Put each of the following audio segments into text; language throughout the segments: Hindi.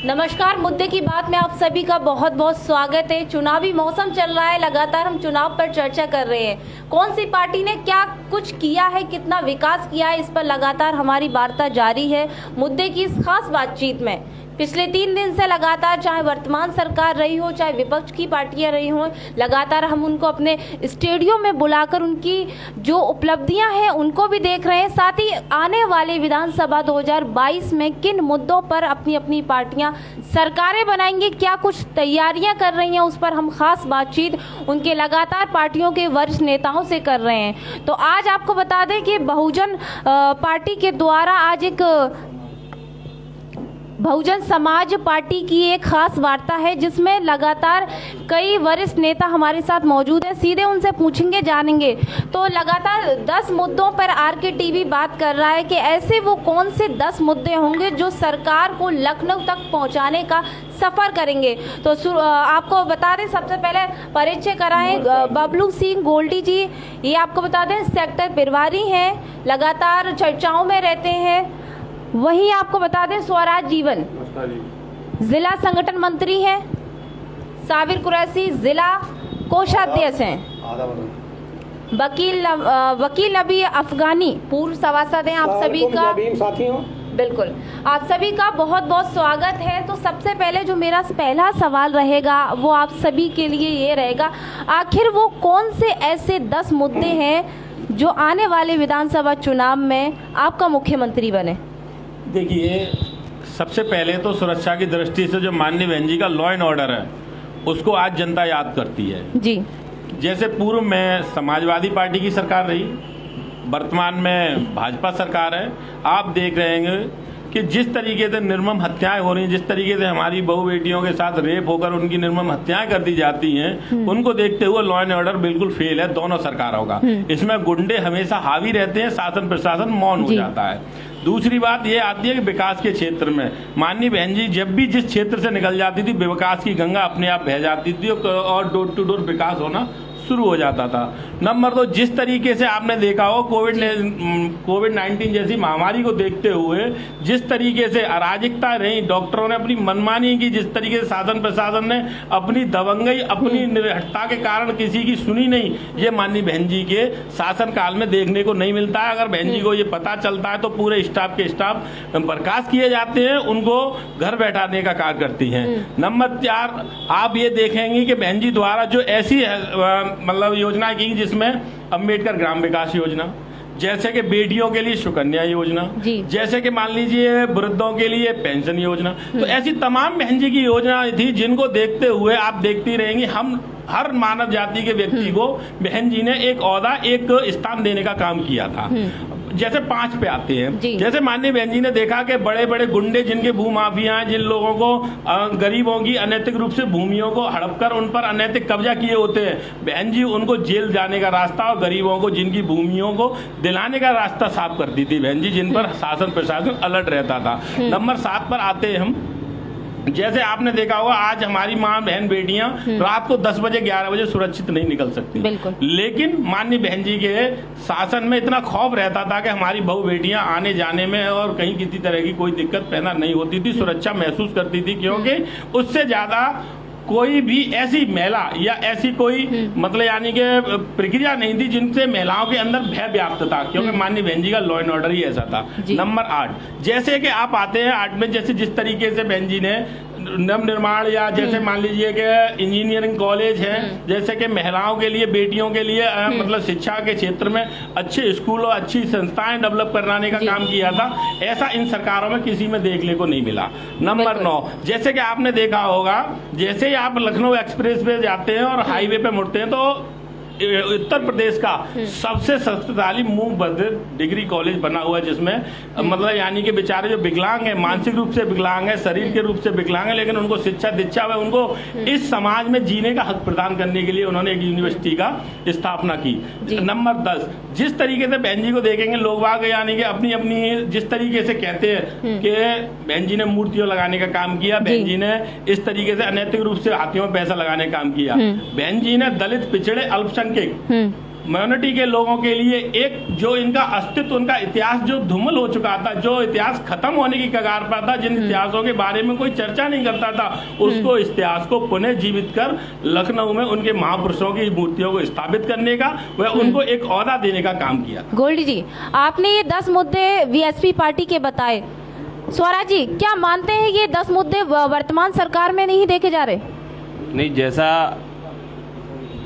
नमस्कार, मुद्दे की बात में आप सभी का बहुत बहुत स्वागत है। चुनावी मौसम चल रहा है, लगातार हम चुनाव पर चर्चा कर रहे हैं। कौन सी पार्टी ने क्या कुछ किया है, कितना विकास किया है, इस पर लगातार हमारी वार्ता जारी है। मुद्दे की इस खास बातचीत में पिछले 3 दिन से लगातार, चाहे वर्तमान सरकार रही हो, चाहे विपक्ष की पार्टियां रही हों, लगातार हम उनको अपने स्टूडियो में बुलाकर उनकी जो उपलब्धियां हैं उनको भी देख रहे हैं। साथ ही आने वाले विधानसभा 2022 में किन मुद्दों पर अपनी अपनी पार्टियां सरकारें बनाएंगी, क्या कुछ तैयारियां कर रही हैं, उस पर हम खास बातचीत उनके लगातार पार्टियों के वरिष्ठ नेताओं से कर रहे हैं। तो आज आपको बता दें कि बहुजन पार्टी के द्वारा आज एक बहुजन समाज पार्टी की एक खास वार्ता है, जिसमें लगातार कई वरिष्ठ नेता हमारे साथ मौजूद हैं। सीधे उनसे पूछेंगे, जानेंगे। तो लगातार 10 मुद्दों पर आरके टीवी बात कर रहा है कि ऐसे वो कौन से 10 मुद्दे होंगे जो सरकार को लखनऊ तक पहुंचाने का सफर करेंगे। तो आपको बता दें, सबसे पहले परिचय कराएं बबलू सिंह गोल्डी जी। ये आपको बता दें सेक्टर प्रभारी हैं, लगातार चर्चाओं में रहते हैं। वहीं आपको बता दें स्वराज जीवन जिला संगठन मंत्री हैं। साबिर कुरैशी जिला कोषाध्यक्ष हैं। वकील नबी अफगानी पूर्व सभासद हैं। आप सभी का बिल्कुल, आप सभी का बहुत बहुत स्वागत है। तो सबसे पहले जो मेरा पहला सवाल रहेगा वो आप सभी के लिए ये रहेगा, आखिर वो कौन से ऐसे 10 मुद्दे हैं जो आने वाले विधानसभा चुनाव में आपका मुख्यमंत्री बने। देखिए, सबसे पहले तो सुरक्षा की दृष्टि से जो माननीय बहन जी का लॉ एंड ऑर्डर है उसको आज जनता याद करती है जी। जैसे पूर्व में समाजवादी पार्टी की सरकार रही, वर्तमान में भाजपा सरकार है। आप देख रहे हैं कि जिस तरीके से निर्मम हत्याएं हो रही हैं, जिस तरीके से हमारी बहू बेटियों के साथ रेप होकर उनकी निर्मम हत्याएं कर दी जाती हैं, उनको देखते हुए लॉ एंड ऑर्डर बिल्कुल फेल है दोनों सरकारों का। इसमें गुंडे हमेशा हावी रहते हैं, शासन प्रशासन मौन हो जाता है। दूसरी बात ये आती है कि विकास के क्षेत्र में माननीय बहन जी जब भी जिस क्षेत्र से निकल जाती थी, विकास की गंगा अपने आप बह जाती थी और डोर टू डोर विकास होना शुरू हो जाता था। नंबर 2, जिस तरीके से आपने देखा हो कोविड-19 जैसी महामारी को देखते हुए जिस तरीके से अराजकता रही, डॉक्टरों ने अपनी मनमानी की, जिस तरीके से शासन प्रशासन ने अपनी दबंगई, अपनी निर्भरता के कारण किसी की सुनी नहीं, ये माननीय बहन जी के शासन काल में देखने को नहीं मिलता है। अगर बहन जी को ये पता चलता है तो पूरे स्टाफ बर्खास्त किए जाते हैं, उनको घर बैठाने का कार्य करती हैं। नंबर 4, आप ये देखेंगे कि बहन जी द्वारा जो ऐसी मतलब योजना की जिसमें अम्बेडकर ग्राम विकास योजना, जैसे कि बेटियों के लिए सुकन्या योजना, जैसे कि मान लीजिए वृद्धों के लिए पेंशन योजना, तो ऐसी तमाम बहन जी की योजना थी जिनको देखते हुए आप देखती रहेंगी, हम हर मानव जाति के व्यक्ति को बहन जी ने एक ओहदा, एक स्थान देने का काम किया था। जैसे 5 पे आते हैं, जैसे माननीय बहन जी ने देखा कि बड़े बड़े गुंडे जिनके भूमाफिया हैं, जिन लोगों को गरीबों की अनैतिक रूप से भूमियों को हड़प कर उन पर अनैतिक कब्जा किए होते हैं, बहन जी उनको जेल जाने का रास्ता और गरीबों को जिनकी भूमियों को दिलाने का रास्ता साफ करती थी बहन जी, जिन पर शासन प्रशासन अलर्ट रहता था। नंबर 7 पर आते हैं हम। जैसे आपने देखा होगा आज हमारी माँ बहन बेटियां रात को 10 बजे 11 बजे सुरक्षित नहीं निकल सकती, लेकिन माननीय बहन जी के शासन में इतना खौफ रहता था कि हमारी बहू बेटियां आने जाने में और कहीं किसी तरह की कोई दिक्कत पैदा नहीं होती थी, सुरक्षा महसूस करती थी, क्योंकि उससे ज्यादा कोई भी ऐसी महिला या ऐसी कोई मतलब यानी कि प्रक्रिया नहीं थी जिनसे महिलाओं के अंदर भय व्याप्त था, क्योंकि माननीय बहन जी का लॉ एंड ऑर्डर ही ऐसा था। नंबर 8, जैसे कि आप आते हैं 8 में, जैसे जिस तरीके से बहन जी ने नव निर्माण या जैसे मान लीजिए कि इंजीनियरिंग कॉलेज है, जैसे कि महिलाओं के लिए, बेटियों के लिए मतलब शिक्षा के क्षेत्र में अच्छे स्कूल और अच्छी संस्थाएं डेवलप कराने का काम किया था, ऐसा इन सरकारों में किसी में देखने को नहीं मिला। नंबर 9, जैसे कि आपने देखा होगा, जैसे ही आप लखनऊ एक्सप्रेस पे जाते हैं और हाईवे पे मुड़ते हैं तो उत्तर प्रदेश का सबसे शक्तिशाली मूक बधिर डिग्री कॉलेज बना हुआ है, जिसमें मतलब यानी कि बेचारे जो विकलांग है, मानसिक रूप से विकलांग है, शरीर के रूप से विकलांग है, लेकिन उनको शिक्षा दीक्षा है, उनको इस समाज में जीने का हक प्रदान करने के लिए उन्होंने एक यूनिवर्सिटी का स्थापना की। नंबर 10, जिस तरीके से बहन जी को देखेंगे लोग वाग यानी कि अपनी अपनी जिस तरीके से कहते हैं कि बहन जी ने मूर्तियों लगाने का काम किया, बहन जी ने इस तरीके से अनैतिक रूप से हाथियों में पैसा लगाने का काम किया, बहन जी ने दलित पिछड़े अल्पसंख्यक माइनॉरिटी के लोगों के लिए एक जो इनका अस्तित्व, उनका इतिहास जो धूमिल हो चुका था, जो इतिहास खत्म होने की कगार पर था, जिन इतिहासों के बारे में कोई चर्चा नहीं करता था, उसको इतिहास को पुनः जीवित कर लखनऊ में उनके महापुरुषों की मूर्तियों को स्थापित करने का व उनको एक ओहदा देने का काम किया। गोल्डी जी, आपने ये 10 मुद्दे वीएसपी पार्टी के बताए। स्वराज जी, क्या मानते हैं ये 10 मुद्दे वर्तमान सरकार में नहीं देखे जा रहे? नहीं, जैसा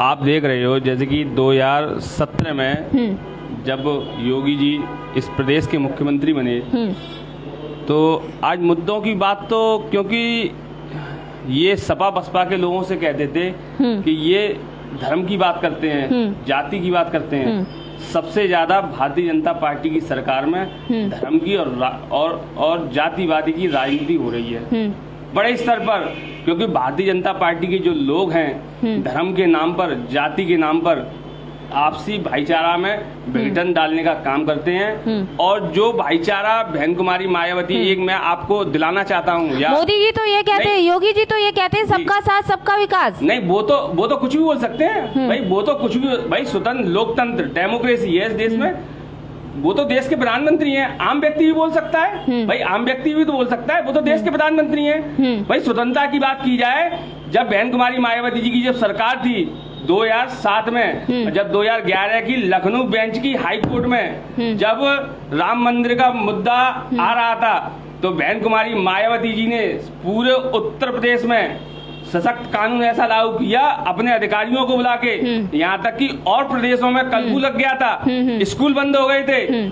आप देख रहे हो, जैसे कि 2017 में जब योगी जी इस प्रदेश के मुख्यमंत्री बने, तो आज मुद्दों की बात तो, क्योंकि ये सपा बसपा के लोगों से कहते थे कि ये धर्म की बात करते हैं, जाति की बात करते हैं, सबसे ज्यादा भारतीय जनता पार्टी की सरकार में धर्म की और जातिवादी की राजनीति हो रही है बड़े स्तर पर। क्योंकि भारतीय जनता पार्टी के जो लोग हैं धर्म के नाम पर, जाति के नाम पर आपसी भाईचारा में विघटन डालने का काम करते हैं। और जो भाईचारा बहन कुमारी मायावती, एक मैं आपको दिलाना चाहता हूँ, मोदी जी तो ये कहते हैं, योगी जी तो ये कहते हैं सबका साथ सबका विकास। नहीं, वो तो कुछ भी बोल सकते हैं भाई, वो तो कुछ भी, भाई स्वतंत्र लोकतंत्र डेमोक्रेसी है इस देश में। वो तो देश के प्रधानमंत्री हैं, आम व्यक्ति भी बोल सकता है भाई, आम व्यक्ति भी तो बोल सकता है, वो तो देश के प्रधानमंत्री हैं भाई। स्वतंत्रता की बात की जाए, जब बहन कुमारी मायावती जी की जब सरकार थी 2007 में, जब 2011 की लखनऊ बेंच की हाई कोर्ट में जब राम मंदिर का मुद्दा आ रहा था, तो बहन कुमारी मायावती जी ने पूरे उत्तर प्रदेश में सशक्त कानून ऐसा लागू किया, अपने अधिकारियों को बुला के, यहाँ तक कि और प्रदेशों में कर्फ्यू लग गया था, स्कूल बंद हो गए थे,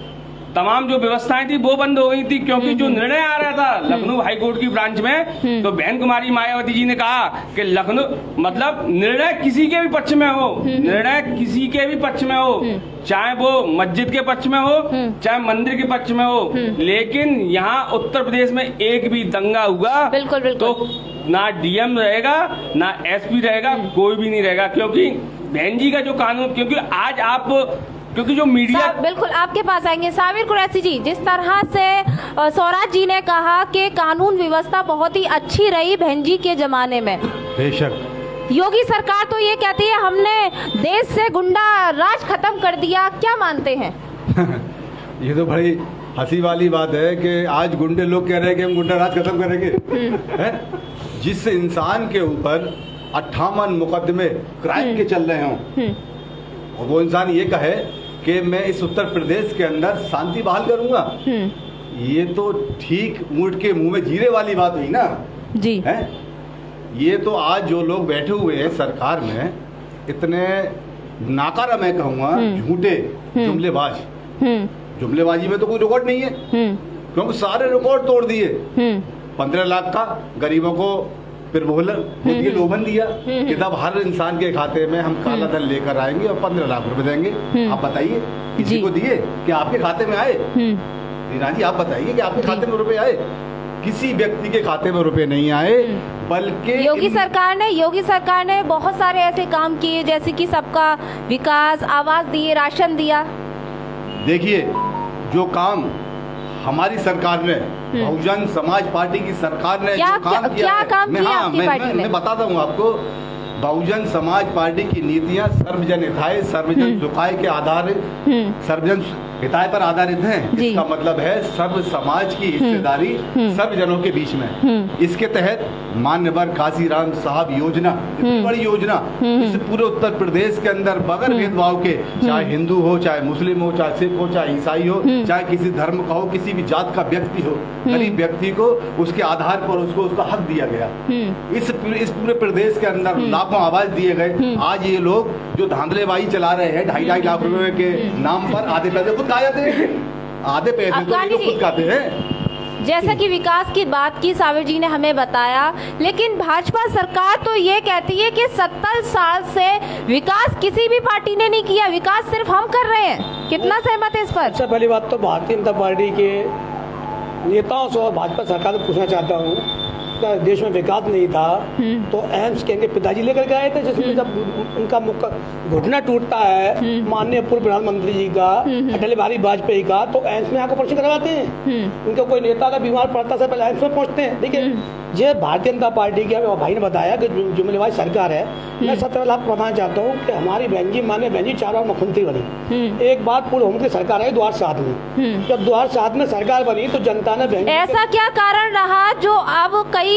तमाम जो व्यवस्थाएं थी वो बंद हो गई थी, क्योंकि जो निर्णय आ रहा था लखनऊ हाईकोर्ट की ब्रांच में, तो बहन कुमारी मायावती जी ने कहा कि लखनऊ मतलब निर्णय किसी के भी पक्ष में हो, निर्णय किसी के भी पक्ष में हो, चाहे वो मस्जिद के पक्ष में हो, चाहे मंदिर के पक्ष में हो, लेकिन यहाँ उत्तर प्रदेश में एक भी दंगा हुआ तो ना डीएम रहेगा, ना एसपी रहेगा, कोई भी नहीं रहेगा। क्योंकि बहन जी का जो कानून, क्योंकि आज आप, क्योंकि जो मीडिया, बिल्कुल आपके पास आएंगे साबिर कुरैशी जी, जिस तरह से स्वराज जी ने कहा कि कानून व्यवस्था बहुत ही अच्छी रही बहन जी के जमाने में, बेशक योगी सरकार तो ये कहती है हमने देश से गुंडा राज खत्म कर दिया, क्या मानते हैं? ये तो बड़ी हंसी वाली बात है कि आज गुंडे लोग कह रहे हैं कि हम गुंडा राज खत्म करेंगे। हैं? जिस इंसान के ऊपर 58 मुकदमे क्राइम के चल रहे हों और वो इंसान ये कहे कि मैं इस उत्तर प्रदेश के अंदर शांति बहाल करूंगा, ये तो ठीक मुंह के मुंह में जीरे वाली बात हुई ना जी। है ये तो आज जो लोग बैठे हुए हैं सरकार में, इतने नाकारा मैं कहूँगा झूठे जुमलेबाज, जुमलेबाजी में तो कोई रिकॉर्ड नहीं है, क्योंकि सारे रिकॉर्ड तोड़ दिए। 15 लाख का गरीबों को फिर लोभन दिया कि तब हर इंसान के खाते में हम काला धन लेकर आएंगे और 15 लाख रुपए देंगे। आप बताइए किसी को दिए कि आपके खाते में आए? रीना जी आप बताइए कि आपके खाते में रुपए आए? किसी व्यक्ति के खाते में रुपए नहीं आए, बल्कि योगी सरकार ने बहुत सारे ऐसे काम किए, जैसे कि सबका विकास, आवास दिए, राशन दिया। देखिए जो काम हमारी सरकार ने, बहुजन समाज पार्टी की सरकार ने जो काम किया है, मैं बताता हूँ आपको। बहुजन समाज पार्टी की नीतियां सर्वजन हिताय, सर्वजन सुखाय के आधार, सर्वजन हिताय पर आधारित हैं। इसका मतलब है सर्व समाज की हिस्सेदारी सर्व जनों के बीच में। इसके तहत मान्यवर काशीराम साहब योजना, बड़ी योजना, इस पूरे उत्तर प्रदेश के अंदर बगैर भेदभाव के, चाहे हिंदू हो, चाहे मुस्लिम हो, चाहे सिख हो, चाहे ईसाई हो, चाहे किसी धर्म का हो, किसी भी जात का व्यक्ति हो, गरीब व्यक्ति को उसके आधार पर उसको उसका हक दिया गया। इस पूरे प्रदेश के अंदर लाखों आवाज दिए गए। आज ये लोग जो धांधलेबाजी चला रहे हैं 2.5 लाख रुपए के नाम पर, आधे पैसे खुद खा जाते हैं, आधे पैसे तो ये लोग खुद खाते हैं। जैसा कि विकास की बात की साबिर जी ने हमें बताया, लेकिन भाजपा सरकार तो ये कहती है कि 70 साल से विकास किसी भी पार्टी ने नहीं किया, विकास सिर्फ हम कर रहे हैं। कितना सहमत है इस पर? सबसे पहली बात तो भारतीय जनता पार्टी के नेताओं से और भाजपा सरकार से पूछना चाहता हूँ का देश में विकास नहीं था तो एम्स के पिताजी लेकर के आए थे, जिसमें जब उनका घुटना टूटता है माननीय पूर्व प्रधानमंत्री जी का अटल बिहारी वाजपेयी का, तो एम्स में आकर ऑपरेशन करवाते हैं। उनका कोई नेता का बीमार पड़ता है पहले एम्स में पहुंचते हैं। देखिए ये भारतीय जनता पार्टी की भाई ने बताया कि जुम्मेवारी सरकार है। मैं सबसे पहले आपको बताना चाहता हूँ कि हमारी बहन जी माननीय बहन जी 4 बार मुख्यमंत्री बनी। एक बार पूर्व मुख्यमंत्री सरकार आई 2007 में। जब 2007 में सरकार बनी तो जनता ने बहन ऐसा क्या कारण रहा जो अब कई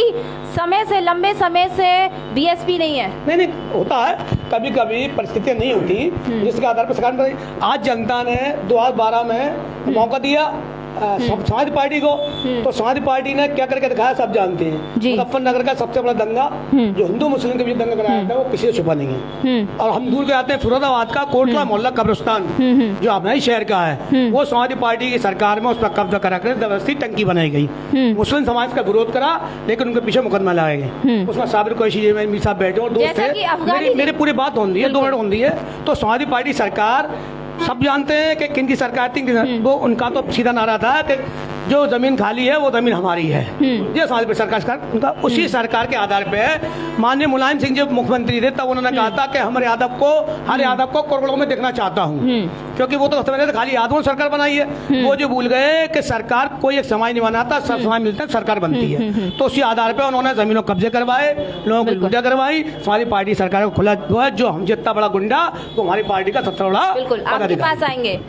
समय से लंबे समय से बीएसपी नहीं है? नहीं होता है, कभी कभी परिस्थितियां नहीं होती जिसके आधार पर सरकार। आज जनता ने 2012 में मौका दिया समाज पार्टी को, तो समाज पार्टी ने क्या करके दिखाया सब जानते हैं। मुजफ्फरनगर का सबसे बड़ा दंगा जो हिंदू मुस्लिम के बीच दंगा कराया था वो किसी से छुपा नहीं है। और हम दूर के आते हैं फिरोजाबाद का कोटला मोहल्ला कब्रिस्तान जो हमारे शहर का है, वो समाज पार्टी की सरकार में उस पर कब्जा करा कर जबरदस्ती टंकी बनाई गई। मुस्लिम समाज का विरोध करा लेकिन उनके पीछे मुकदमा लगाए गए। उसमें साबिर कुरैशी में साहब बैठे और दोस्त थे, मेरी पूरी बात होती है 2 मिनट होती है। तो समाज पार्टी सरकार सब जानते हैं कि किन की सरकार थी, वो उनका तो सीधा नारा था कि जो जमीन खाली है वो जमीन हमारी है। ये समाज सरकार उनका उसी सरकार के आधार पे माननीय मुलायम सिंह जब मुख्यमंत्री थे तब उन्होंने कहा था कि हर यादव को करोड़ों में देखना चाहता हूँ, क्योंकि वो तो सबसे खाली यादवों सरकार बनाई है। वो जो भूल गए कि सरकार कोई एक समाज नहीं बनाता, सब समाज मिलता है सरकार बनती है। तो उसी आधार पर उन्होंने जमीनों कब्जे करवाए, लोगों को लूटा करवाई। हमारी पार्टी सरकार को खुला हुआ है, जो हम जितना बड़ा गुंडा वो हमारी पार्टी का सबसे बड़ा। बिल्कुल आपके पास आएंगे।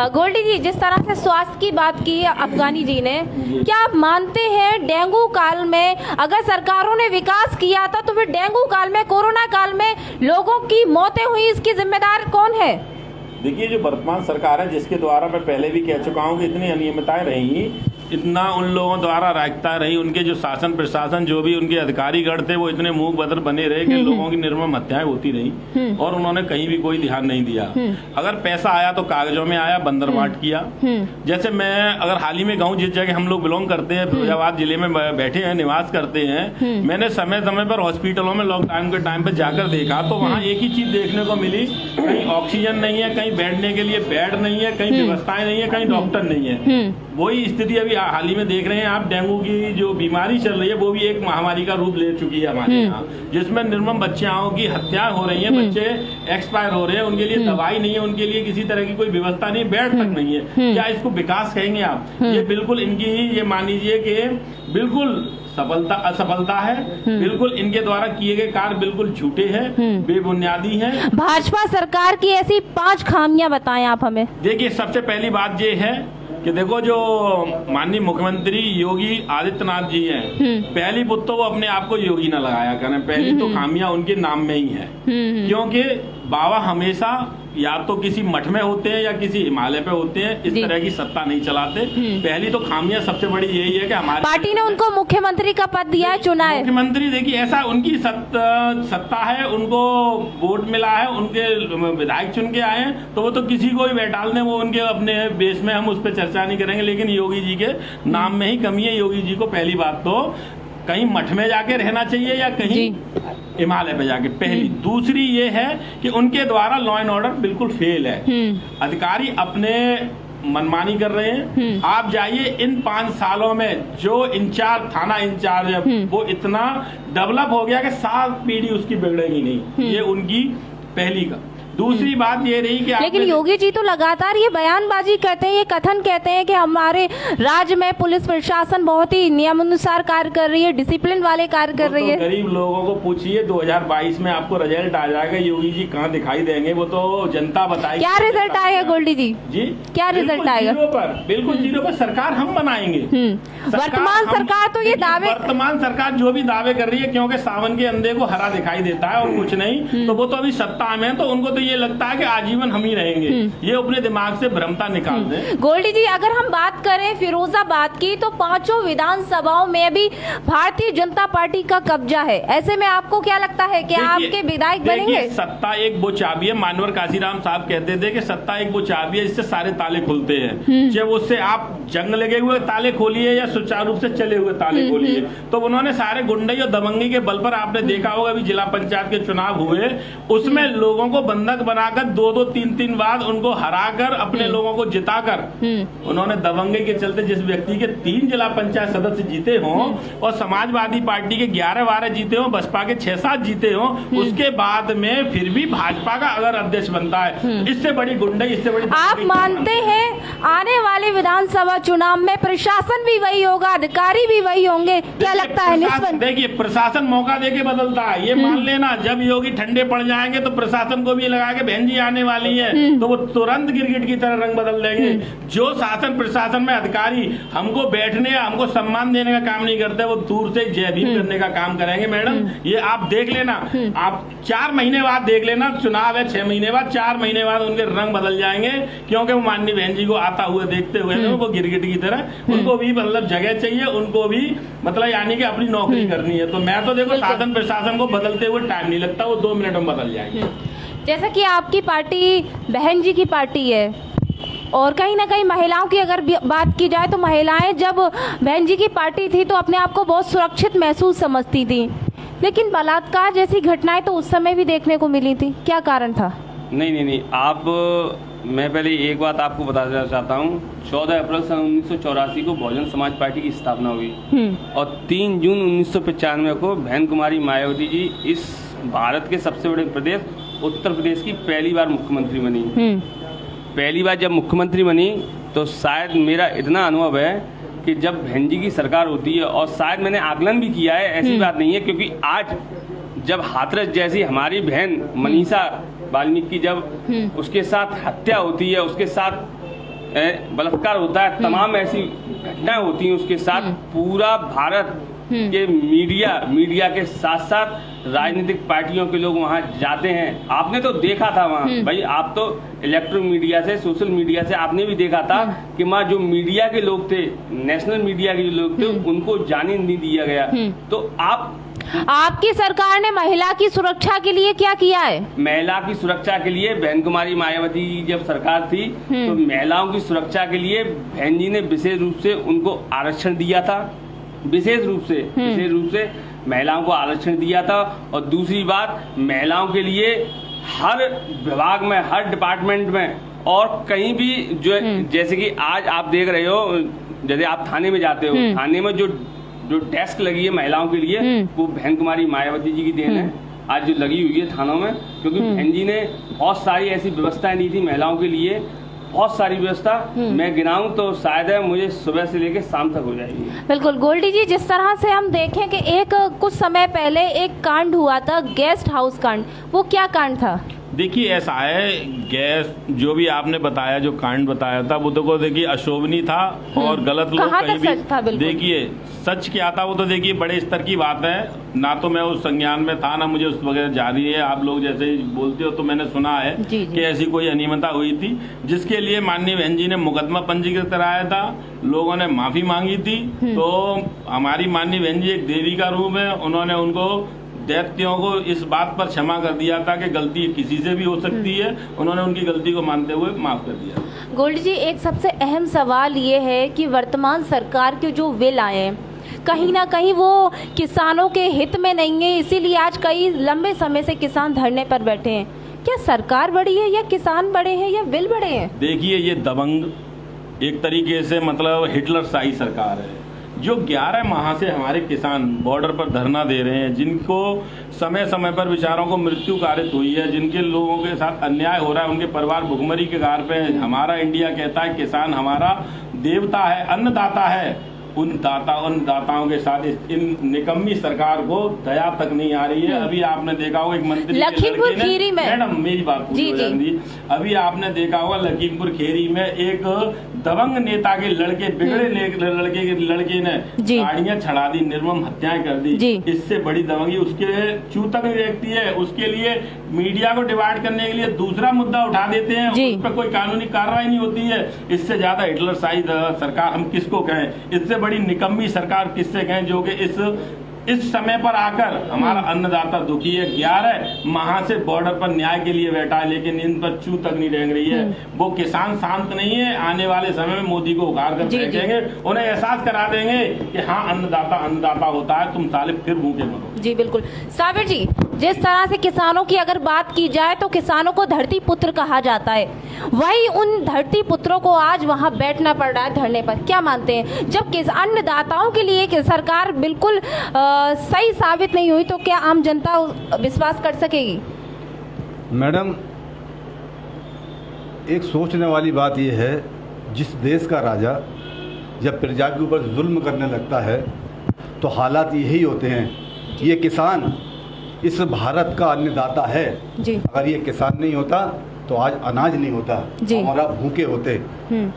गोल्डी जी, जिस तरह से स्वास्थ्य की बात की अफगानी जी ने, क्या आप मानते हैं डेंगू काल में अगर सरकारों ने विकास किया था तो फिर डेंगू काल में, कोरोना काल में लोगों की मौतें हुई, इसकी जिम्मेदार कौन है? देखिए, जो वर्तमान सरकार है जिसके द्वारा मैं पहले भी कह चुका हूँ कि इतनी अनियमितताएं रही, इतना उन लोगों द्वारा राजता रही, उनके जो शासन प्रशासन जो भी उनके अधिकारीगण थे वो इतने मूक बधिर बने रहे कि लोगों की निर्मम हत्याएं होती रही और उन्होंने कहीं भी कोई ध्यान नहीं दिया। अगर पैसा आया तो कागजों में आया, बंदर बांट किया। जैसे मैं अगर हाल ही में गाँव जिस जगह हम लोग बिलोंग करते हैं, फिरोजाबाद जिले में बैठे हैं, निवास करते हैं, मैंने समय समय पर हॉस्पिटलों में लॉकडाउन के टाइम पर जाकर देखा तो वहाँ एक ही चीज देखने को मिली, कहीं ऑक्सीजन नहीं है, कहीं बैठने के लिए बेड नहीं है, कहीं व्यवस्थाएं नहीं है, कहीं डॉक्टर नहीं है। वही स्थिति अभी हाल ही में देख रहे हैं आप। डेंगू की जो बीमारी चल रही है वो भी एक महामारी का रूप ले चुकी है हमारे यहाँ, जिसमें निर्मम बच्चियों की हत्याएं हो रही हैं, बच्चे एक्सपायर हो रहे हैं, उनके लिए दवाई नहीं है, उनके लिए किसी तरह की कोई व्यवस्था नहीं, बेड तक नहीं है। क्या इसको विकास कहेंगे आप? ये बिल्कुल इनकी ये मान लीजिए कि बिल्कुल असफलता है। बिल्कुल इनके द्वारा किए गए कार्य बिल्कुल झूठे हैं, बेबुनियादी हैं। भाजपा सरकार की ऐसी 5 खामियां बताएं आप हमें। देखिए, सबसे पहली बात ये है कि देखो, जो माननीय मुख्यमंत्री योगी आदित्यनाथ जी हैं, पहली पुत तो वो अपने आप को योगी ना लगाया करें, पहली तो खामियां उनके नाम में ही है। क्योंकि बाबा हमेशा या तो किसी मठ में होते हैं या किसी हिमालय पे होते हैं, इस तरह की सत्ता नहीं चलाते। पहली तो खामियां सबसे बड़ी यही है कि हमारी पार्टी ने उनको मुख्यमंत्री का पद दिया है, चुना है। मुख्यमंत्री देखिए, ऐसा उनकी सत्ता है, उनको वोट मिला है, उनके विधायक चुन के आए हैं, तो वो तो किसी को भी बैठा दें, वो उनके अपने बेस में, हम उस पर चर्चा नहीं करेंगे। लेकिन योगी जी के नाम में ही कमी है। योगी जी को पहली बात तो कहीं मठ में जाके रहना चाहिए या कहीं हिमालय पे जाके, पहली। दूसरी ये है कि उनके द्वारा लॉ एंड ऑर्डर बिल्कुल फेल है। अधिकारी अपने मनमानी कर रहे हैं। आप जाइए, इन 5 सालों में जो इंचार्ज, थाना इंचार्ज है, वो इतना डेवलप हो गया कि 7 पीढ़ी उसकी बिगड़ेगी नहीं। ये उनकी पहली का। दूसरी बात ये रही कि लेकिन योगी जी तो लगातार ये बयानबाजी करते हैं, ये कथन कहते हैं कि हमारे राज्य में पुलिस प्रशासन बहुत ही नियमानुसार कार्य कर रही है, डिसिप्लिन वाले कार्य कर रही है। गरीब लोगों को पूछिए, 2022 में आपको रिजल्ट आ जाएगा, योगी जी कहाँ दिखाई देंगे वो तो जनता बताएगी। क्या रिजल्ट आएगा गोल्डी जी? क्या रिजल्ट आएगा? बिल्कुल जीरो पर सरकार हम बनाएंगे। वर्तमान सरकार तो ये दावे, वर्तमान सरकार जो भी दावे कर रही है, क्योंकि सावन के अंधे को हरा दिखाई देता है और कुछ नहीं, तो वो तो अभी सत्ता में, तो उनको तो ये लगता है कि आजीवन हम ही रहेंगे। ये अपने दिमाग से भ्रमता निकाल दें। गोल्डी जी, अगर हम बात करें फिरोजाबाद की, तो 5 विधानसभाओं में भी भारतीय जनता पार्टी का कब्जा है। ऐसे में आपको क्या लगता है कि आपके विधायक बनेंगे? सत्ता एक वो चाबी है, मानवर काशीराम साहब कहते थे कि सत्ता एक वो चाबी है जिससे सारे ताले खुलते हैं। चाहे उससे आप जंग लगे हुए ताले खोलिए या सुचारू रूप से चले हुए ताले खोलिए। तो उन्होंने सारे गुंडई और दबंगी के बल पर, आपने देखा होगा अभी जिला पंचायत के चुनाव हुए, उसमें लोगों को बंधक सड़क बनाकर 2-2, 3-3 बार उनको हराकर अपने लोगों को जिताकर उन्होंने दबंगे के चलते जिस व्यक्ति के 3 जिला पंचायत सदस्य जीते हों और समाजवादी पार्टी के 11-12 जीते हों, बसपा के 6-7 जीते हों, उसके बाद में फिर भी भाजपा का अगर अध्यक्ष बनता है, इससे बड़ी गुंडई, इससे बड़ी आप मानते हैं आने वाले विधानसभा चुनाव में प्रशासन भी वही होगा, अधिकारी भी वही होंगे? क्या लगता है निस्बत? देखिए, प्रशासन मौका देके बदलता है, ये मान लेना। जब योगी ठंडे पड़ जाएंगे तो प्रशासन को भी लगा के बहन जी आने वाली है तो वो तुरंत गिरगिट की तरह रंग बदल देंगे। जो शासन प्रशासन में अधिकारी हमको बैठने या हमको सम्मान देने का काम नहीं करते, वो दूर से जय भीम करने का काम करेंगे। मैडम, ये आप देख लेना, आप 4 महीने बाद देख लेना, चुनाव है 6 महीने बाद, 4 महीने बाद उनके रंग बदल जाएंगे, क्योंकि वो माननीय बहन जी को आता हुए देखते हुए वो गिरगिट की तरह उनको भी मतलब जगह चाहिए, उनको भी मतलब यानी कि अपनी नौकरी करनी है। तो मैं तो देखो शासन प्रशासन को बदलते हुए टाइम नहीं लगता, वो 2 मिनट में बदल जाएंगे। जैसा कि आपकी पार्टी बहन जी की पार्टी है और कहीं ना कहीं महिलाओं की अगर बात की जाए तो महिलाएं जब बहन जी की पार्टी थी तो अपने आप को बहुत सुरक्षित महसूस समझती थी, लेकिन बलात्कार जैसी घटनाएं तो उस समय भी देखने को मिली थी। क्या कारण था? नहीं, मैं पहले एक बात आपको बताना चाहता हूँ। 14 अप्रैल सन 1984 को बहुजन समाज पार्टी की स्थापना हुई और 3 जून 1995 को बहन कुमारी मायावती जी इस भारत के सबसे बड़े प्रदेश उत्तर प्रदेश की पहली बार मुख्यमंत्री बनी। पहली बार जब मुख्यमंत्री बनी तो शायद मेरा इतना अनुभव है कि जब बहन जी की सरकार होती है, और शायद मैंने आकलन भी किया है, ऐसी बात नहीं है, क्योंकि आज जब हाथरस जैसी हमारी बहन मनीषा वाल्मीकि जब उसके साथ हत्या होती है, उसके साथ बलात्कार होता है, तमाम ऐसी घटनाएं होती हैं उसके साथ, पूरा भारत के मीडिया के साथ साथ राजनीतिक पार्टियों के लोग वहां जाते हैं। आपने तो देखा था वहां, भाई आप तो इलेक्ट्रॉनिक मीडिया से, सोशल मीडिया से आपने भी देखा था कि वहां जो मीडिया के लोग थे, नेशनल मीडिया के जो लोग थे, उनको जाने नहीं दिया गया। तो आपकी सरकार ने महिला की सुरक्षा के लिए क्या किया है? महिला की सुरक्षा के लिए बहन कुमारी मायावती जब सरकार थी तो महिलाओं की सुरक्षा के लिए बहन जी ने विशेष रूप से उनको आरक्षण दिया था, विशेष रूप से महिलाओं को आरक्षण दिया था। और दूसरी बात, महिलाओं के लिए हर विभाग में, हर डिपार्टमेंट में और कहीं भी जो जैसे कि आज आप देख रहे हो, जैसे आप थाने में जाते हो, थाने में जो डेस्क लगी है महिलाओं के लिए, वो बहन कुमारी मायावती जी की देन है आज जो लगी हुई है थानों में, क्योंकि बहन जी ने बहुत सारी ऐसी व्यवस्थाएं दी थी महिलाओं के लिए, बहुत सारी व्यवस्था। मैं गिनाऊं तो शायद है मुझे सुबह से लेकर शाम तक हो जाएगी। बिल्कुल गोल्डी जी, जिस तरह से हम देखें कि एक कुछ समय पहले एक कांड हुआ था, गेस्ट हाउस कांड, वो क्या कांड था? देखिए, ऐसा है, गैस जो भी आपने बताया, जो कांड बताया था, वो तो देखिए अशोभनीय था और गलत लोग कहीं भी, देखिए सच क्या था वो तो देखिए बड़े स्तर की बात है। ना तो मैं उस संज्ञान में था, ना मुझे उस वगैरह जारी है। आप लोग जैसे ही बोलते हो तो मैंने सुना है कि ऐसी कोई अनियमितता हुई थी, जिसके लिए माननीय बहन जी ने मुकदमा पंजीकृत कराया था, लोगों ने माफी मांगी थी। तो हमारी माननीय बहन जी एक देवी का रूप है, उन्होंने उनको दैत्यों को इस बात पर क्षमा कर दिया था कि गलती किसी से भी हो सकती है, उन्होंने उनकी गलती को मानते हुए माफ कर दिया। गोल्डी जी, एक सबसे अहम सवाल ये है कि वर्तमान सरकार के जो विल आए हैं कहीं ना कहीं वो किसानों के हित में नहीं है, इसीलिए आज कई लंबे समय से किसान धरने पर बैठे हैं। क्या सरकार बड़ी है या किसान बड़े हैं या विल बड़े हैं? देखिए, ये दबंग एक तरीके से मतलब हिटलर शाही सरकार है, जो 11 माह से हमारे किसान बॉर्डर पर धरना दे रहे हैं, जिनको समय समय पर बेचारों को मृत्यु कारित हुई है, जिनके लोगों के साथ अन्याय हो रहा है, उनके परिवार भुखमरी के गार पे हैं। हमारा इंडिया कहता है किसान हमारा देवता है, अन्नदाता है। उन दाताओं के साथ इन निकम्मी सरकार को दया तक नहीं आ रही है। अभी आपने देखा होगा एक मंत्री लखीमपुर खीरी में, मैडम मेरी बात पूरी हो जाएगी, अभी आपने देखा होगा लखीमपुर खीरी में एक दबंग नेता के लड़के, बिगड़े लड़के ने गाड़ियां छड़ा दी, निर्मम हत्याएं कर दी। इससे बड़ी दबंगी उसके चूतक व्यक्ति है, उसके लिए मीडिया को डिवाइड करने के लिए दूसरा मुद्दा उठा देते हैं, उस पर कोई कानूनी कार्रवाई नहीं होती है। इससे ज्यादा हिटलर शाही सरकार हम किसको कहें, इससे बड़ी निकम्मी सरकार किससे कहें, जो कि इस समय पर आकर हमारा अन्नदाता दुखी है। 11 माह से बॉर्डर पर न्याय के लिए बैठा है, लेकिन इन पर चू तक नहीं रेंग रही है। वो किसान शांत नहीं है, आने वाले समय में मोदी को उखाड़ कर फेंकेंगे, उन्हें एहसास करा देंगे कि हाँ अन्नदाता होता है, तुम साले फिर भूखे मरो। जी बिल्कुल। साबिर जी, जिस तरह से किसानों की अगर बात की जाए तो किसानों को धरती पुत्र कहा जाता है, वही उन धरती पुत्रों को आज वहां बैठना पड़ रहा है धरने पर। क्या मानते हैं, जब अन्नदाताओं के लिए कि सरकार बिल्कुल सही साबित नहीं हुई तो क्या आम जनता विश्वास कर सकेगी? मैडम, एक सोचने वाली बात यह है, जिस देश का राजा जब प्रजा के ऊपर जुल्म करने लगता है तो हालात यही होते हैं। ये किसान इस भारत का अन्नदाता है जी। अगर ये किसान नहीं होता तो आज अनाज नहीं होता, हमारा भूखे होते।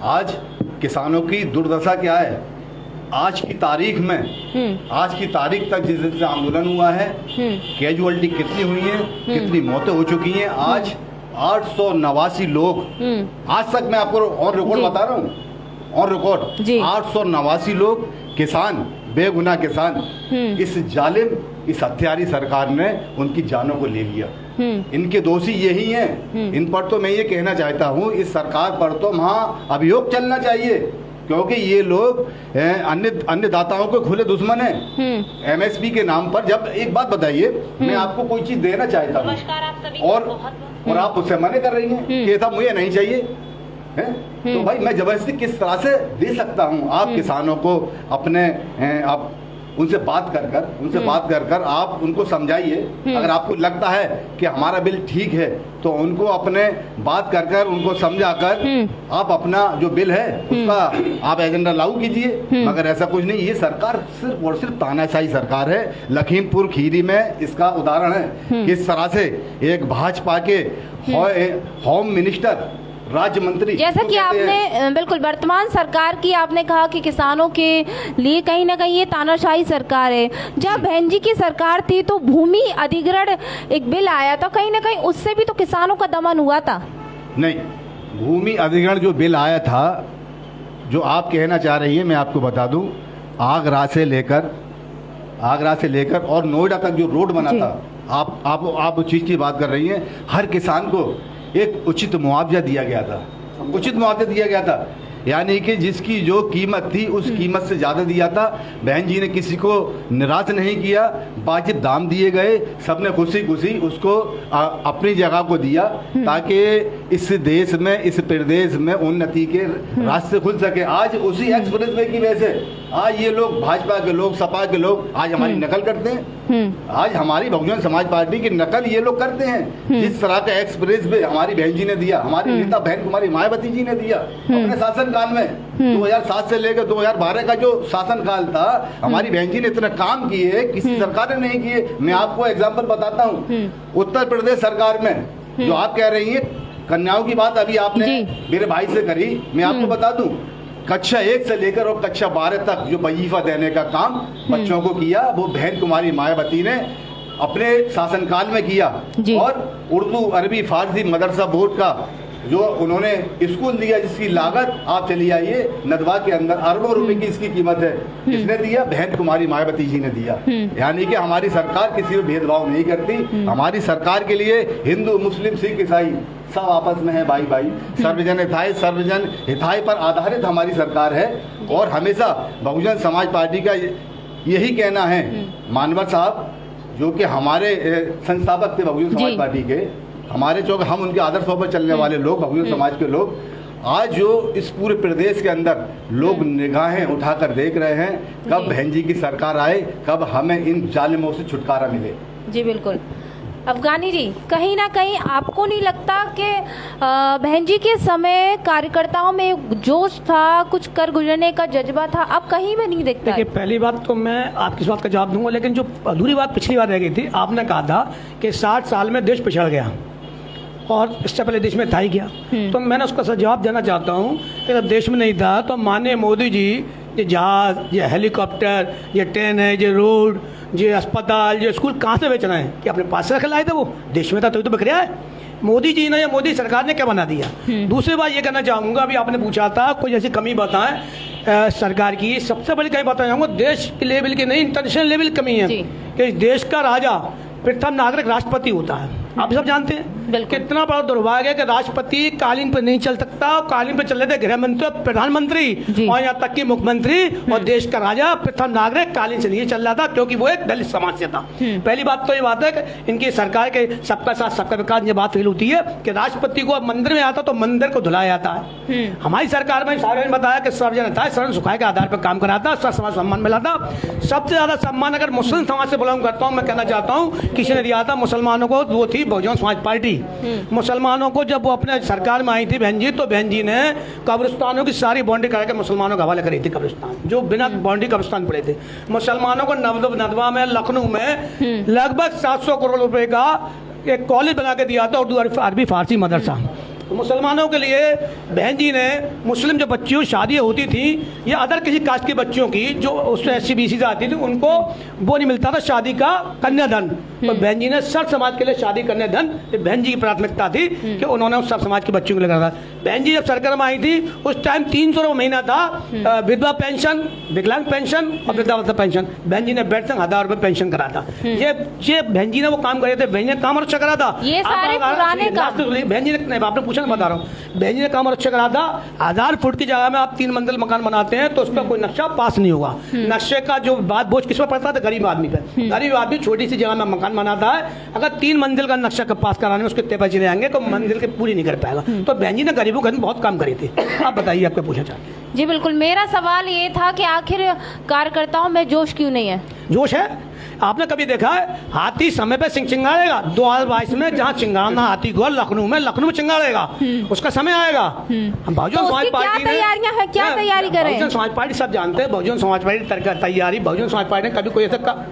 आज किसानों की दुर्दशा क्या है, आज की तारीख में, आज की तारीख तक जिस दिन से आंदोलन हुआ है, कैजुअलिटी कितनी हुई है, कितनी मौतें हो चुकी हैं। आज 889 लोग, आज तक मैं आपको और रिकॉर्ड बता रहा हूँ, और रिकॉर्ड 889 लोग किसान, बेगुनाह किसान, इस जालिम, इस हत्यारी सरकार ने उनकी जानों को ले लिया। इनके दोषी यही हैं। इन पर तो मैं ये कहना चाहता हूँ, इस सरकार पर तो महाअभियोग चलना चाहिए, क्योंकि ये लोग अन्नदाताओं के खुले दुश्मन हैं। एमएसपी के नाम पर, जब एक बात बताइए, मैं आपको कोई चीज देना चाहता हूँ और आप उससे मना कर रही हैं कि ऐसा मुझे नहीं चाहिए है, तो भाई मैं जबरदस्ती किस तरह से दे सकता हूँ? आप किसानों को अपने आप उनसे बात कर कर आप उनको समझाइए। अगर आपको लगता है कि हमारा बिल ठीक है तो उनको अपने बात कर कर उनको समझा कर आप अपना जो बिल है उसका आप एजेंडा लागू कीजिए। मगर ऐसा कुछ नहीं, ये सरकार सिर्फ और सिर्फ तानाशाही सरकार है। लखीमपुर खीरी में इसका उदाहरण है, किस तरह से एक भाजपा के होम मिनिस्टर, राज्य मंत्री, जैसा कि आपने बिल्कुल वर्तमान सरकार की आपने कहा कि किसानों के लिए कहीं ना कहीं ये तानाशाही सरकार है। जब बहन जी की सरकार थी तो भूमि अधिग्रहण एक बिल आया था, कहीं ना कहीं उससे भी तो किसानों का दमन हुआ था। नहीं, भूमि अधिग्रहण जो बिल आया था, जो आप कहना चाह रही है, मैं आपको बता दूं, आगरा से लेकर और नोएडा तक जो रोड बना था, आप उस चीज की बात कर रही हैं। हर किसान को एक उचित मुआवजा दिया गया था, यानी कि जिसकी जो कीमत थी उस कीमत से ज़्यादा दिया था। बहन जी ने किसी को निराश नहीं किया, वाजिब दाम दिए गए, सबने खुशी खुशी उसको अपनी जगह को दिया, ताकि इस देश में, इस प्रदेश में उन्नति के रास्ते खुल सके। आज उसी एक्सप्रेस वे की वजह से आज ये लोग, भाजपा के लोग, सपा के लोग, आज हमारी नकल करते हैं। आज हमारी बहुजन समाज पार्टी की नकल ये लोग करते हैं। जिस तरह का एक्सप्रेस वे हमारी बहन जी ने दिया, हमारी नेता बहन कुमारी मायावती जी ने दिया अपने शासन काल में, 2007 से लेकर 2012 का जो शासन काल था, हमारी बहन जी ने इतने काम किए, किसी सरकार ने नहीं किए। मैं आपको एग्जांपल बताता हूँ, उत्तर प्रदेश सरकार में जो आप कह रही है कन्याओं की बात अभी आपने मेरे भाई से करी, मैं आपको बता दूं, कक्षा 1 से लेकर और कक्षा 12 तक जो वजीफा देने का काम बच्चों को किया, वो बहन कुमारी मायावती ने अपने शासनकाल में किया। और उर्दू, अरबी, फारसी मदरसा बोर्ड का जो उन्होंने स्कूल दिया, जिसकी लागत आप चली आइए नदवा के अंदर अरबों रुपए की इसकी कीमत है, किसने दिया? बहन कुमारी मायावती जी ने दिया। यानी कि हमारी सरकार किसी में भेदभाव नहीं करती। हमारी सरकार के लिए हिंदू, मुस्लिम, सिख, ईसाई सब आपस में है भाई भाई। सर्वजन हिताय पर आधारित हमारी सरकार है। और हमेशा बहुजन समाज पार्टी का यही कहना है, मानवर साहब जो कि हमारे संस्थापक थे बहुजन समाज पार्टी के, हमारे जो हम उनके आदर्शों पर चलने वाले लोग, बहुजन समाज के लोग, आज जो इस पूरे प्रदेश के अंदर लोग निगाहें उठाकर देख रहे हैं, कब बहन जी की सरकार आए, कब हमें इन जालिमों से छुटकारा मिले। जी बिल्कुल। अफगानी जी, कहीं ना कहीं आपको नहीं लगता कि बहन जी के समय कार्यकर्ताओं में जोश था, कुछ कर गुजरने का जज्बा था, अब कहीं में नहीं दिखता? देखिए, पहली बात तो मैं आपकी इस बात का जवाब दूंगा, लेकिन जो अधूरी बात पिछली बार रह गई थी, आपने कहा था कि 60 साल में देश पिछड़ गया और इससे पहले देश में था ही क्या। तो मैंने उसका जवाब देना चाहता हूँ कि जब देश में नहीं था तो माननीय मोदी जी ये जहाज, ये हेलीकॉप्टर, ये ट्रेन है, ये रोड, ये अस्पताल, ये स्कूल कहाँ से बेचना है? कि अपने पास से रख लाए थे? वो देश में था तो बिक रहा है। मोदी जी ने या मोदी सरकार ने क्या बना दिया? दूसरी बात ये कहना चाहूँगा, अभी आपने पूछा था कोई ऐसी कमी बताएं सरकार की। सबसे बड़ी कमी बताना चाहूँगा, देश के लेवल की नहीं, इंटरनेशनल लेवल की कमी है कि इस देश का राजा प्रथम नागरिक राष्ट्रपति होता है। आप सब जानते हैं कितना बड़ा दुर्भाग्य है कि राष्ट्रपति कालीन पे नहीं चल सकता, कालीन पे चल रहे थे गृह मंत्री, प्रधानमंत्री और यहाँ तक कि मुख्यमंत्री और देश का राजा प्रथम नागरिक कालीन से नहीं चल रहा था, क्योंकि वो एक दलित समाज से था। पहली बात तो ये बात है कि इनकी सरकार के सबका साथ सबका विकास ये बात फील होती है कि राष्ट्रपति को मंदिर में आता तो मंदिर को धुलाया जाता है। हमारी सरकार में सारे ने बताया कि सर्वजन था, सर्वजन सुखाए के आधार पर काम कराता, सब समाज सम्मान मिला था। सबसे ज्यादा सम्मान अगर मुस्लिम समाज से बिलोंग करता हूँ, मैं कहना चाहता हूँ किसी ने दिया था मुसलमानों को, वो थी बहुजन समाज पार्टी। मुसलमानों को जब वो अपने सरकार में आई थी बहन जी, तो बहन जी ने कब्रिस्तानों की सारी बाउंड्री करा के मुसलमानों के हवाले करी थी, कब्रिस्तान जो बिना बाउंड्री कब्रिस्तान पड़े थे। मुसलमानों को नदवा में, लखनऊ में लगभग 700 करोड़ रुपए का एक कॉलेज बना के दिया था, उर्दू अरबी फारसी मदरसा। मुसलमानों के लिए बहन जी ने मुस्लिम जो बच्चियों की शादियाँ होती थी या अदर किसी कास्ट की बच्चियों की जो उससे SC-BC से आती थी, उनको वो नहीं मिलता था शादी का कन्याधन। तो बहन जी ने सब समाज के लिए शादी कन्याधन, बहन जी की प्राथमिकता थी कि उन्होंने उस सब समाज के बच्चों को लेकर था। बहन जी जब सरकार में आई थी उस टाइम 300 रुपये महीना था विधवा पेंशन, विकलांग पेंशन और वृद्धावस्था पेंशन। बहन जी ने बेड तक 1000 रुपये पेंशन करा था। ये बहन जी ने वो काम करे थे, बहन जी ने काम अच्छा करा था। ये सारे पुराने काम बहन जी ने, आपने पूछा बता रहा हूँ, बहन जी ने काम अच्छा करा था। 1000 फुट की जगह में आप 3 मंजिल मकान बनाते हैं तो उस पर कोई नक्शा पास नहीं होगा। नक्शे का जो बात बोझ किस पर पड़ता था? गरीब आदमी पे। गरीब आदमी छोटी सी जगह में मकान बनाता है, अगर 3 मंजिल का नक्शा का पास कराने में उसके कितने पैसे जाएंगे तो मंजिल के पूरी नहीं कर पाएगा। तो बहन जी ने गरीबों के बहुत काम करी थी। आप बताइए, आपको पूछना चाहते हैं। जी बिल्कुल, मेरा सवाल ये था कि आखिर कार्यकर्ताओं में जोश क्यों नहीं है? जोश है। आपने कभी देखा है हाथी समय पे चिंगाड़ेगा? 2022 में जहाँ चिंगाड़ना हाथी को लखनऊ में चिंगाड़ेगा, उसका समय आएगा। बहुजन समाज पार्टी तैयारियां है, क्या तैयारी कर रहे हैं? बहुजन समाज पार्टी सब जानते हैं, बहुजन समाज पार्टी तैयारी, बहुजन समाज पार्टी ने कभी कोई ऐसा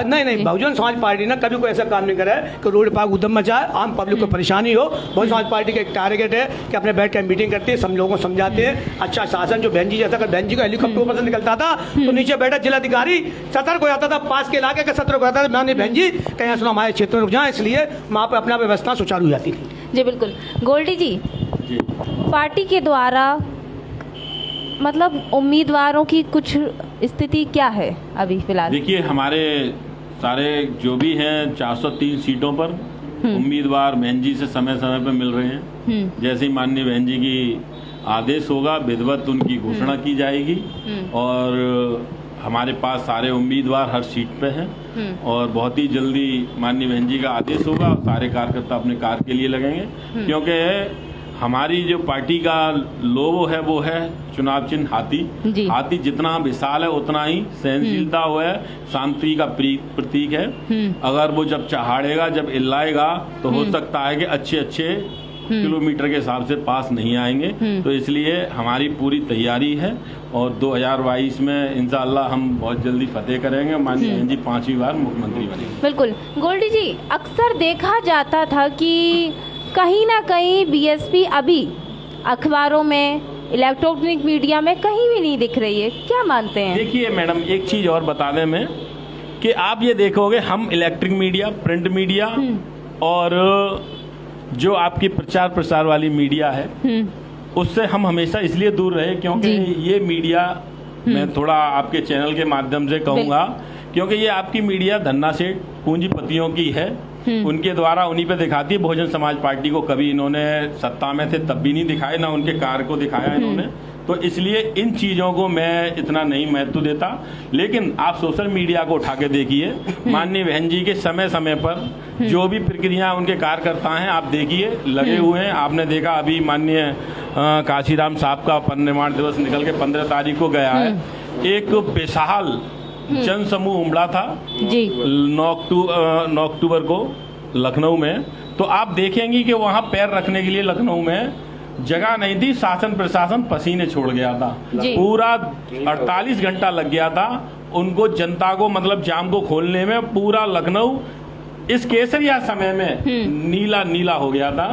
नहीं, बहुजन समाज पार्टी ने कभी कोई ऐसा काम नहीं करा है कि रोड पर उद्यम मचाए, आम पब्लिक को परेशानी हो। बहुजन समाज पार्टी का एक टारगेट है कि अपने बैठ कर मीटिंग करती है, सब लोगों को समझाते हैं अच्छा शासन। जो बहन जी जैसा, अगर बहन जी का हेलीकॉप्टर ऊपर से निकलता था तो नीचे बैठा जिलाधिकारी सतर्क हो जाता था, पास के इलाके का सतर्क हो जाता था, मैंने बहन जी कहीं सुना हमारे क्षेत्र में रुक जाए, इसलिए वहाँ पर अपना व्यवस्था सुचारू हो जाती थी। जी बिल्कुल। गोल्डी जी, पार्टी के द्वारा मतलब उम्मीदवारों की कुछ स्थिति क्या है अभी फिलहाल? देखिए, हमारे सारे जो भी हैं 403 सीटों पर उम्मीदवार बहन जी से समय समय पर मिल रहे हैं। जैसे ही माननीय बहन जी की आदेश होगा विधिवत उनकी घोषणा की जाएगी और हमारे पास सारे उम्मीदवार हर सीट पे हैं और बहुत ही जल्दी माननीय बहन जी का आदेश होगा और सारे कार्यकर्ता अपने कार्य के लिए लगेंगे, क्योंकि हमारी जो पार्टी का लोगो है वो है चुनाव चिन्ह हाथी। हाथी जितना विशाल है उतना ही सहनशीलता वो है, शांति का प्रतीक है। अगर वो जब चढ़ाड़ेगा, जब इल्लाएगा तो हो सकता है कि अच्छे किलोमीटर के हिसाब से पास नहीं आएंगे। तो इसलिए हमारी पूरी तैयारी है और 2022 में इंशाअल्लाह हम बहुत जल्दी फतेह करेंगे। माननीय बहन जी 5वीं बार मुख्यमंत्री बनेंगे। बिल्कुल। गोल्डी जी, अक्सर देखा जाता था कि कहीं ना कहीं बीएसपी अभी अखबारों में, इलेक्ट्रॉनिक मीडिया में कहीं भी नहीं दिख रही है, क्या मानते हैं? देखिए मैडम, एक चीज और बता दें मैं कि आप ये देखोगे हम इलेक्ट्रिक मीडिया, प्रिंट मीडिया और जो आपकी प्रचार प्रसार वाली मीडिया है उससे हम हमेशा इसलिए दूर रहे क्योंकि ये मीडिया, मैं थोड़ा आपके चैनल के माध्यम से कहूँगा, क्योंकि ये आपकी मीडिया धन्ना सेठ पूंजीपतियों की है, उनके द्वारा उन्हीं पे दिखाती है। बहुजन समाज पार्टी को कभी इन्होंने सत्ता में थे तब भी नहीं दिखाए, ना उनके कार्य को दिखाया इन्होंने। तो इसलिए इन चीज़ों को मैं इतना नहीं महत्व देता। लेकिन आप सोशल मीडिया को उठा के देखिए, माननीय बहन जी के समय समय पर जो भी प्रक्रिया उनके कार्यकर्ता हैं आप देखिए लगे हुए हैं। आपने देखा अभी माननीय काशीराम साहब का परिनिर्वाण दिवस निकल के 15 तारीख को गया है। एक विशाल जन समूह उमड़ा था 9 अक्टूबर को लखनऊ में। तो आप देखेंगे कि वहाँ पैर रखने के लिए लखनऊ में जगह नहीं थी। शासन प्रशासन पसीने छोड़ गया था, पूरा 48 घंटा लग गया था उनको, जनता को मतलब जाम को खोलने में। पूरा लखनऊ इस केसरिया समय में नीला नीला हो गया था।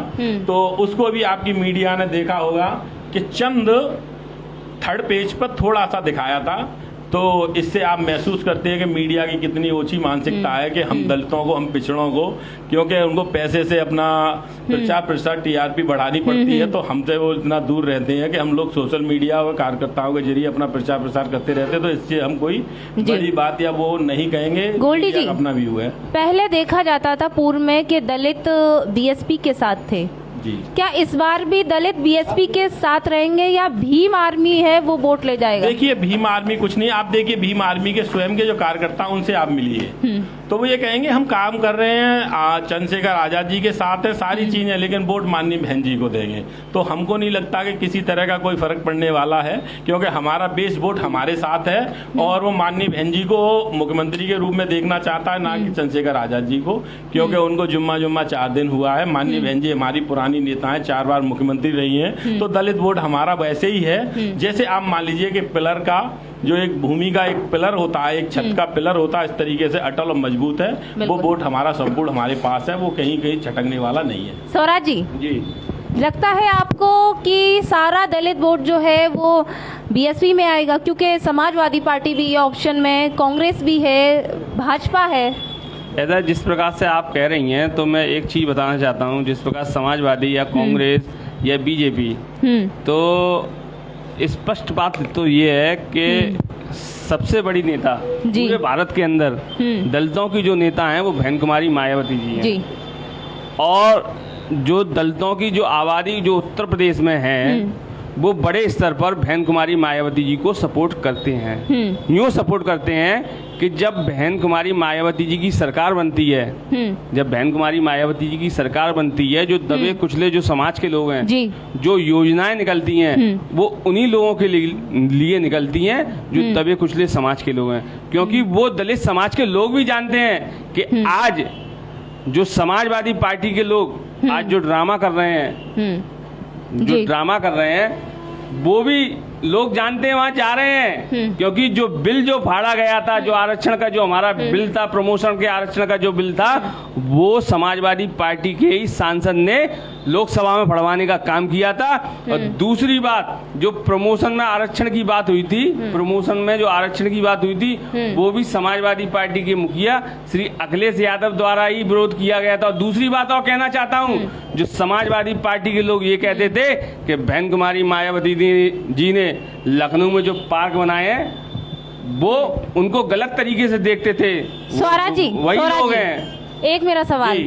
तो उसको भी आपकी मीडिया ने देखा होगा कि चंद थर्ड पेज पर थोड़ा सा दिखाया था। तो इससे आप महसूस करते हैं कि मीडिया की कितनी ओछी मानसिकता है कि हम दलितों को, हम पिछड़ों को, क्योंकि उनको पैसे से अपना प्रचार प्रसार टीआरपी बढ़ानी पड़ती है, तो हमसे वो इतना दूर रहते हैं कि हम लोग सोशल मीडिया और कार्यकर्ताओं के जरिए अपना प्रचार प्रसार करते रहते हैं। तो इससे हम कोई बड़ी बात या वो नहीं कहेंगे। गोल्डी जी, अपना व्यू है। पहले देखा जाता था पूर्व में कि दलित बीएसपी के साथ थे जी, क्या इस बार भी दलित बीएसपी के साथ रहेंगे या भीम आर्मी है वो वोट ले जाएगा? देखिए भीम आर्मी कुछ नहीं, आप देखिए भीम आर्मी के स्वयं के जो कार्यकर्ता उनसे आप मिलिए तो वो ये कहेंगे हम काम कर रहे हैं, चंद्रशेखर आजाद जी के साथ है, सारी चीजें, लेकिन वोट माननीय बहन जी को देंगे। तो हमको नहीं लगता कि किसी तरह का कोई फर्क पड़ने वाला है, क्योंकि हमारा बेस वोट हमारे साथ है और वो माननीय बहन जी को मुख्यमंत्री के रूप में देखना चाहता है, ना कि चंद्रशेखर आजाद जी को, क्योंकि उनको जुम्मा 4 दिन हुआ है। माननीय बहन जी हमारी पुरानी नेता है, 4 बार मुख्यमंत्री रही हैं, तो दलित वोट हमारा वैसे ही है जैसे आप मान लीजिए कि पिलर का जो एक भूमि का एक पिलर होता है, एक छत का पिलर होता है, इस तरीके से अटल और मजबूत है। वो वोट हमारा संपूर्ण हमारे पास है, वो कहीं कहीं छटकने वाला नहीं है। स्वराज जी, लगता है आपको कि सारा दलित वोट जो है वो बीएसपी में आएगा? क्योंकि समाजवादी पार्टी भी ऑप्शन में, कांग्रेस भी है, भाजपा है। ऐसा जिस प्रकार से आप कह रही हैं, तो मैं एक चीज़ बताना चाहता हूँ। जिस प्रकार समाजवादी या कांग्रेस या बीजेपी, तो स्पष्ट बात तो ये है कि सबसे बड़ी नेता पूरे भारत के अंदर दलितों की जो नेता हैं वो बहन कुमारी मायावती जी हैं। और जो दलितों की जो आबादी जो उत्तर प्रदेश में है वो बड़े स्तर पर बहन कुमारी मायावती जी को सपोर्ट करते हैं। यूँ सपोर्ट करते हैं कि जब बहन कुमारी मायावती जी की सरकार बनती है, जब बहन कुमारी मायावती जी की सरकार बनती है, जो दबे कुचले जो समाज के लोग हैं, जो योजनाएं निकलती हैं वो उन्हीं लोगों के लिए निकलती हैं जो दबे कुचले समाज के लोग हैं। क्योंकि वो दलित समाज के लोग भी जानते हैं कि आज जो समाजवादी पार्टी के लोग आज जो ड्रामा कर रहे हैं, जो ड्रामा कर रहे हैं, वो भी लोग जानते हैं वहां जा रहे हैं। क्योंकि जो बिल जो फाड़ा गया था, जो आरक्षण का जो हमारा बिल था, प्रमोशन के आरक्षण का जो बिल था, वो समाजवादी पार्टी के ही सांसद ने लोकसभा में फड़वाने का काम किया था। और दूसरी बात, जो प्रमोशन में आरक्षण की बात हुई थी, प्रमोशन में जो आरक्षण की बात हुई थी, वो भी समाजवादी पार्टी के मुखिया श्री अखिलेश यादव द्वारा ही विरोध किया गया था। और दूसरी बात और कहना चाहता हूँ, जो समाजवादी पार्टी के लोग ये कहते थे कि बहन कुमारी मायावती जी ने लखनऊ में जो पार्क बनाए हैं वो उनको गलत तरीके से देखते थे। स्वराज जी, वही लोग हैं। एक मेरा सवाल,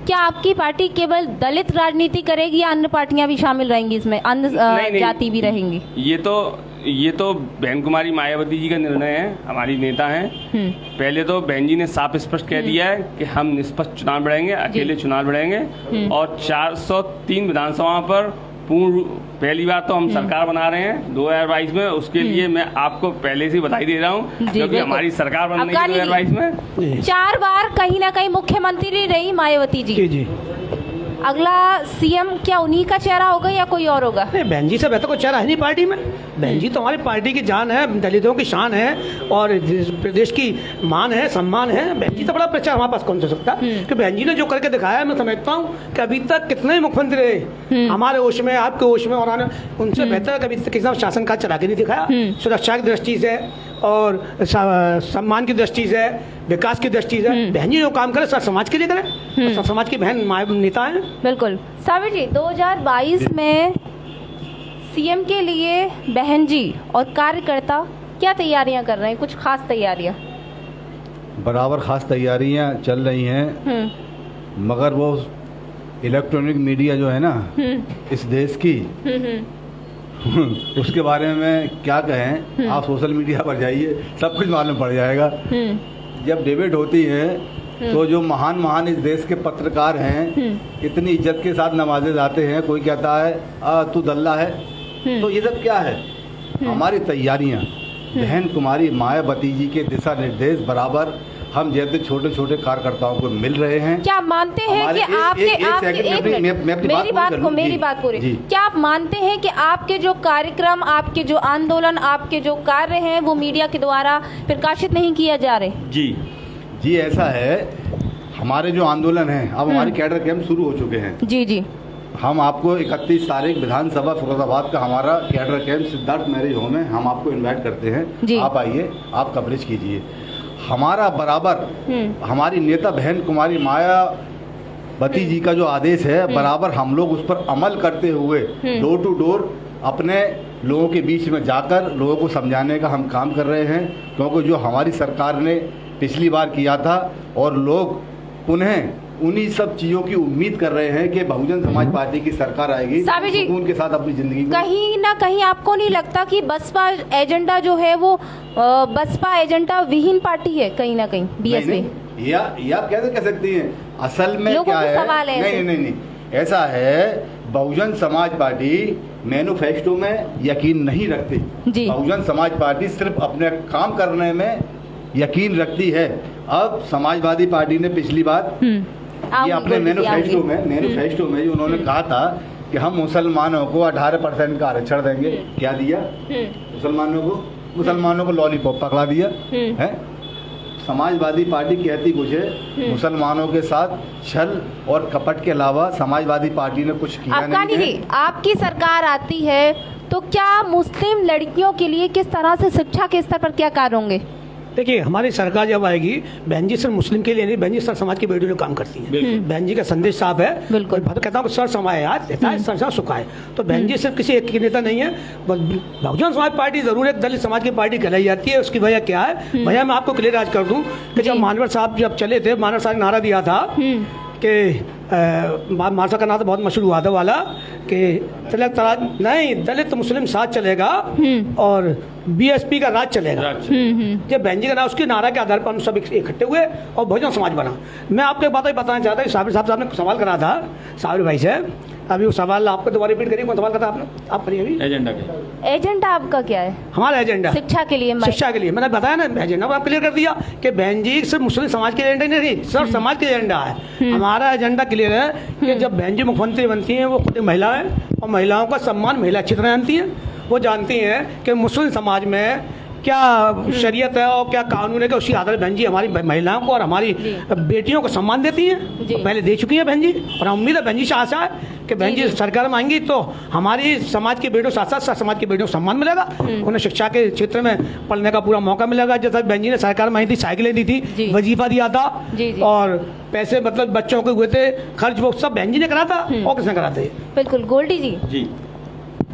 क्या आपकी पार्टी केवल दलित राजनीति करेगी या अन्य पार्टियां भी शामिल रहेंगी इसमें, अन्य जाति भी रहेंगी? ये तो बहन कुमारी मायावती जी का निर्णय है, हमारी नेता हैं। पहले तो बहन जी ने साफ स्पष्ट कह दिया है कि हम निष्पक्ष चुनाव लड़ेंगे, अकेले चुनाव लड़ेंगे और 403 विधानसभाओं पर पूर्ण, पहली बार तो हम सरकार बना रहे हैं 2022 में। उसके लिए मैं आपको पहले से बधाई दे रहा हूँ, क्योंकि हमारी सरकार बन रही है 2022 में। 4 बार कहीं ना कहीं मुख्यमंत्री रही मायावती जी। अगला सीएम क्या उन्हीं का चेहरा होगा या कोई और होगा? नहीं, बहन जी से बेहतर कोई चेहरा है नहीं पार्टी में। बहन जी तो हमारी पार्टी की जान है, दलितों की शान है और प्रदेश की मान है, सम्मान है। बहन जी तो बड़ा प्रचार हमारे पास कौन हो सकता है? कि बहन जी ने जो करके दिखाया है, मैं समझता हूँ कि अभी तक कितने ही मुख्यमंत्री रहे हमारे होश में, आपके होश में, और उनसे बेहतर कभी किसी शासन काज चला के नहीं दिखाया। सुरक्षा की दृष्टि से और सम्मान की दृष्टि से, विकास की दृष्टि से बहन जी जो काम करे सब समाज के लिए करे, सब समाज की बहन नेता है। बिल्कुल। साबिर जी, 2022 में सीएम के लिए बहन जी और कार्यकर्ता क्या तैयारियां कर रहे हैं? कुछ खास तैयारियां? बराबर खास तैयारियां चल रही हैं, मगर वो इलेक्ट्रॉनिक मीडिया जो है ना इस देश की उसके बारे में क्या कहें। आप सोशल मीडिया पर जाइए, सब कुछ मालूम पड़ जाएगा। जब डिबेट होती है तो जो महान इस देश के पत्रकार हैं इतनी इज्जत के साथ नवाजे जाते हैं। कोई कहता है तू दल्ला है, तो ये सब क्या है? हमारी तैयारियां बहन कुमारी मायावती जी के दिशा निर्देश बराबर हम जैसे छोटे छोटे कार्यकर्ताओं को मिल रहे हैं। क्या आप मानते हैं कि मेरी बात पूरी, क्या आप मानते हैं कि आपके जो कार्यक्रम, आपके जो आंदोलन, आपके जो कार्य हैं वो मीडिया के द्वारा प्रकाशित नहीं किया जा रहे? जी ऐसा है। हमारे जो आंदोलन है, अब हमारे कैडर कैंप शुरू हो चुके हैं। जी। हम आपको 31 तारीख विधानसभा फिरोजाबाद का हमारा cadre camp Siddharth marriage home है, हम आपको इनवाइट करते हैं। आप आइए, आप कवरेज कीजिए। हमारा बराबर हमारी नेता बहन कुमारी मायावती जी का जो आदेश है, बराबर हम लोग उस पर अमल करते हुए डोर टू डोर अपने लोगों के बीच में जाकर लोगों को समझाने का हम काम कर रहे हैं, क्योंकि जो हमारी सरकार ने पिछली बार किया था और लोग पुनः उन्हीं सब चीजों की उम्मीद कर रहे हैं कि बहुजन समाज पार्टी की सरकार आएगी, सुकून के साथ अपनी जिंदगी को। कहीं ना कहीं आपको नहीं लगता कि बसपा एजेंडा जो है वो बसपा एजेंडा विहीन पार्टी है कहीं ना कहीं बीएसपी? या कैसे कह सकती हैं? असल में क्या है, सवाल है नहीं, ऐसा है, बहुजन समाज पार्टी मैनिफेस्टो में यकीन नहीं रखती। बहुजन समाज पार्टी सिर्फ अपने काम करने में यकीन रखती है। अब समाजवादी पार्टी ने पिछली बार ये अपने मैनिफेस्टो में जो उन्होंने कहा था कि हम मुसलमानों को 18% का आरक्षण देंगे, क्या दिया? मुसलमानों को लॉलीपॉप पकड़ा दिया है। समाजवादी पार्टी कहती कुछ है, मुसलमानों के साथ छल और कपट के अलावा समाजवादी पार्टी ने कुछ किया नहीं है। आपकी सरकार आती है तो क्या मुस्लिम लड़कियों के लिए किस तरह से शिक्षा के स्तर पर क्या कार्य होंगे? देखिए, हमारी सरकार जब आएगी, बहन जी सिर्फ मुस्लिम के लिए नहीं, बहन जी सर समाज की बेटियों काम करती है। बहन जी का संदेश साफ है, बिल्कुल कहता हूँ सर समाए यार देता है, सर सुखा है। तो बहन जी सिर्फ किसी एक की नेता नहीं है, बहुजन समाज पार्टी जरूर एक दलित समाज की पार्टी कहलाई जाती है। उसकी वजह क्या है? भैया मैं आपको क्लियर आज कर दूं कि जब मानवर साहब जब चले थे, मानवर साहब ने नारा दिया था कि मानसा का नारा तो बहुत मशहूर हुआ था वाला कि तिलक तराज नहीं, दलित मुस्लिम साथ चलेगा और बीएसपी का राज चलेगा। जब बहन जी का नारा, उसके नारा के आधार पर हम सब इकट्ठे हुए और बहुजन समाज बना। मैं आपको एक बात बताना चाहता हूँ, साबिर साहब ने सवाल करा था साबिर भाई से, अभी वो सवाल आपको दोबारा रिपीट करिए। कौन सवाल करता आपने? आप करिए। अभी एजेंडा आपका क्या है? हमारा एजेंडा शिक्षा के लिए, मैंने बताया ना एजेंडा, आप क्लियर कर दिया कि बहन जी सिर्फ मुस्लिम समाज के एजेंडा नहीं, सब समाज के एजेंडा है। हमारा एजेंडा क्लियर है कि जब बहन जी मुख्यमंत्री बनती हैं, वो खुद महिला है और महिलाओं का सम्मान महिला अच्छी तरह जानती है। वो जानती हैं कि मुस्लिम समाज में क्या शरीयत है और क्या कानून है, कि उसकी आधार बहन जी हमारी महिलाओं को और हमारी बेटियों को सम्मान देती हैं। तो पहले दे चुकी है बहन जी, और उम्मीद है बहन जी से आशा है कि बहन जी सरकार में आएंगी तो हमारी समाज की बेटियों साथ साथ समाज की बेटियों को सम्मान मिलेगा, उन्हें शिक्षा के क्षेत्र में पढ़ने का पूरा मौका मिलेगा। जैसा बहन जी ने सरकार में आई थी, साइकिलें दी थी, वजीफा दिया था और पैसे मतलब बच्चों के हुए थे खर्च, वो सब बहन जी ने करा था। और किसने करा था? बिल्कुल। गोल्डी जी,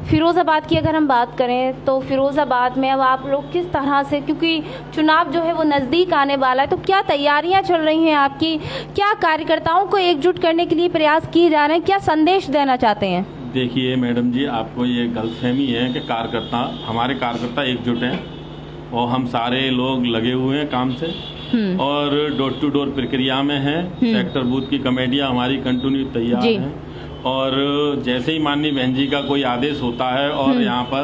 फिरोजाबाद की अगर हम बात करें तो फिरोजाबाद में अब आप लोग किस तरह से, क्योंकि चुनाव जो है वो नज़दीक आने वाला है, तो क्या तैयारियां चल रही हैं आपकी? क्या कार्यकर्ताओं को एकजुट करने के लिए प्रयास किए जा रहे हैं? क्या संदेश देना चाहते हैं? देखिए मैडम जी, आपको ये गलतफहमी है कि हमारे कार्यकर्ता एकजुट हैं और हम सारे लोग लगे हुए हैं काम से और डोर टू डोर प्रक्रिया में हैं। सेक्टर बूथ की कमेटियाँ हमारी कंटिन्यू तैयार हैं और जैसे ही माननीय बहन जी का कोई आदेश होता है और यहाँ पर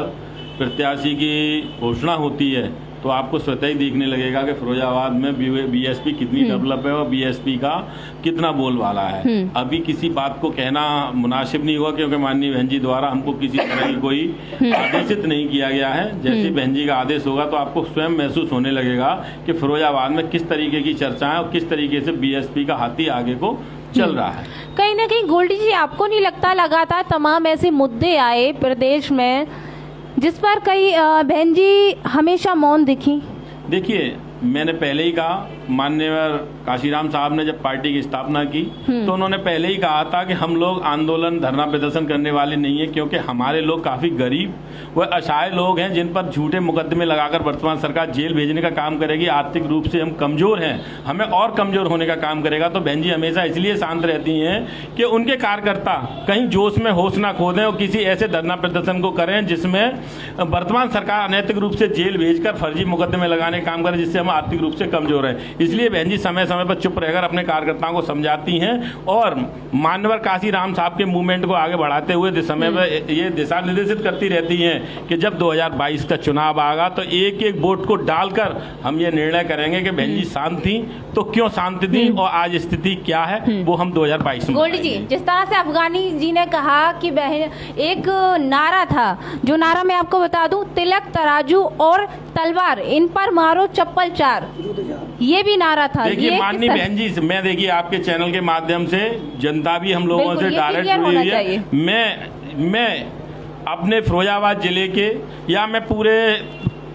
प्रत्याशी की घोषणा होती है तो आपको स्वतः ही देखने लगेगा कि फिरोजाबाद में बीएसपी कितनी डेवलप है और बीएसपी का कितना बोलबाला है। अभी किसी बात को कहना मुनासिब नहीं हुआ क्योंकि माननीय बहन जी द्वारा हमको किसी तरह की कोई आदेशित नहीं किया गया है। जैसे बहन जी का आदेश होगा तो आपको स्वयं महसूस होने लगेगा कि फिरोजाबाद में किस तरीके की चर्चाएं और किस तरीके से बीएसपी का हाथी आगे को चल रहा है। कहीं ना कहीं गोल्डी जी, आपको नहीं लगता लगातार तमाम ऐसे मुद्दे आए प्रदेश में जिस पर कई बहन जी हमेशा मौन दिखी? देखिए, मैंने पहले ही कहा, माननीय काशीराम साहब ने जब पार्टी की स्थापना की तो उन्होंने पहले ही कहा था कि हम लोग आंदोलन धरना प्रदर्शन करने वाले नहीं है, क्योंकि हमारे लोग काफ़ी गरीब व असहाय लोग हैं जिन पर झूठे मुकदमे लगाकर वर्तमान सरकार जेल भेजने का काम करेगी। आर्थिक रूप से हम कमज़ोर हैं, हमें और कमज़ोर होने का काम करेगा। तो बहन जी हमेशा इसलिए शांत रहती हैं कि उनके कार्यकर्ता कहीं जोश में होश ना खो दें और किसी ऐसे धरना प्रदर्शन को करें जिसमें वर्तमान सरकार अनैतिक रूप से जेल भेजकर फर्जी मुकदमे लगाने का काम करे, जिससे हम आर्थिक रूप से कमजोर है। इसलिए बहन जी समय समय पर चुप रहकर अपने कार्यकर्ताओं को समझाती हैं और माननीय काशीराम साहब के मूवमेंट को आगे बढ़ाते हुए समय पर ये दिशा निर्देशित करती रहती हैं कि जब 2022 का चुनाव आएगा तो एक एक वोट को डालकर हम ये निर्णय करेंगे कि बहन जी शांत थी तो क्यों शांत थी और आज स्थिति क्या है वो हम 2022 में। गोल्डी जी, जिस तरह से अफगानी जी ने कहा कि बहन, एक नारा था जो नारा मैं आपको बता दूं, तिलक तराजू और तलवार इन पर मारो चप्पल चार, ये भी नारा था। देखिए माननीय बहन जी, मैं देखिए आपके चैनल के माध्यम से जनता भी हम लोगों से डायरेक्ट जुड़ी हुई है। मैं अपने फिरोजाबाद जिले के या मैं पूरे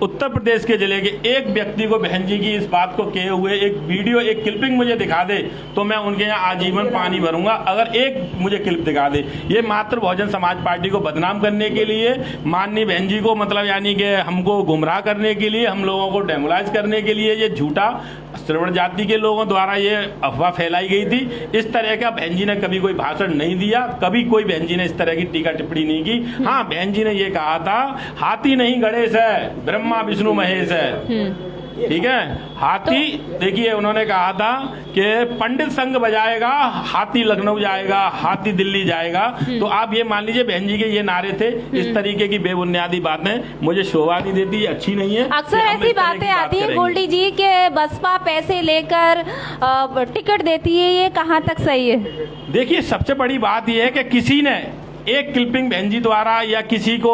उत्तर प्रदेश के जिले के एक व्यक्ति को बहन जी की इस बात को कहे हुए एक वीडियो, एक क्लिपिंग मुझे दिखा दे तो मैं उनके यहाँ आजीवन पानी भरूंगा, अगर एक मुझे क्लिप दिखा दे। ये मात्र बहुजन समाज पार्टी को बदनाम करने के लिए, माननीय बहन जी को मतलब यानी कि हमको गुमराह करने के लिए, हम लोगों को डेमोलाइज करने के लिए ये झूठा श्रवण जाति के लोगों द्वारा ये अफवाह फैलाई गई थी। इस तरह का बहन जी ने कभी कोई भाषण नहीं दिया, कभी कोई बहन जी ने इस तरह की टीका टिप्पणी नहीं की। हाँ, बहन जी ने ये कहा था हाथी नहीं गणेश है, ब्रह्मा विष्णु महेश है। ठीक है, हाथी देखिए उन्होंने कहा था कि पंडित संघ बजाएगा, हाथी लखनऊ जाएगा, हाथी दिल्ली जाएगा। तो आप ये मान लीजिए बहन जी के ये नारे थे। इस तरीके की बेबुनियादी बातें मुझे शोभा नहीं देती, अच्छी नहीं है। अक्सर ऐसी बातें आती हैं गोल्डी जी के बसपा पैसे लेकर टिकट देती है, ये कहाँ तक सही है? देखिए सबसे बड़ी बात यह है कि किसी ने एक क्लिपिंग बहन जी द्वारा या किसी को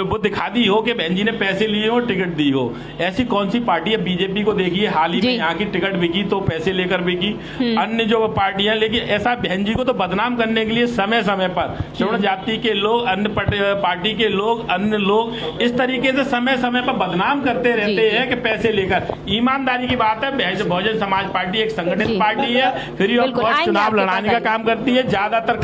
वो दिखा दी हो कि बहन जी ने पैसे लिए हो, टिकट दी हो। ऐसी कौन सी पार्टी है? बीजेपी को देखिए, हाल ही में यहाँ की टिकट बिकी तो पैसे लेकर बिकी। अन्य जो पार्टियां, लेकिन ऐसा बहन जी को तो बदनाम करने के लिए समय समय पर श्रवण जाति के लोग, अन्य पार्टी के लोग, अन्य लोग इस तरीके से समय समय पर बदनाम करते रहते हैं कि पैसे लेकर। ईमानदारी की बात है, बहुजन समाज पार्टी एक संगठित पार्टी है, फ्री ऑफ कॉस्ट चुनाव लड़ाने का काम करती है। ज्यादातर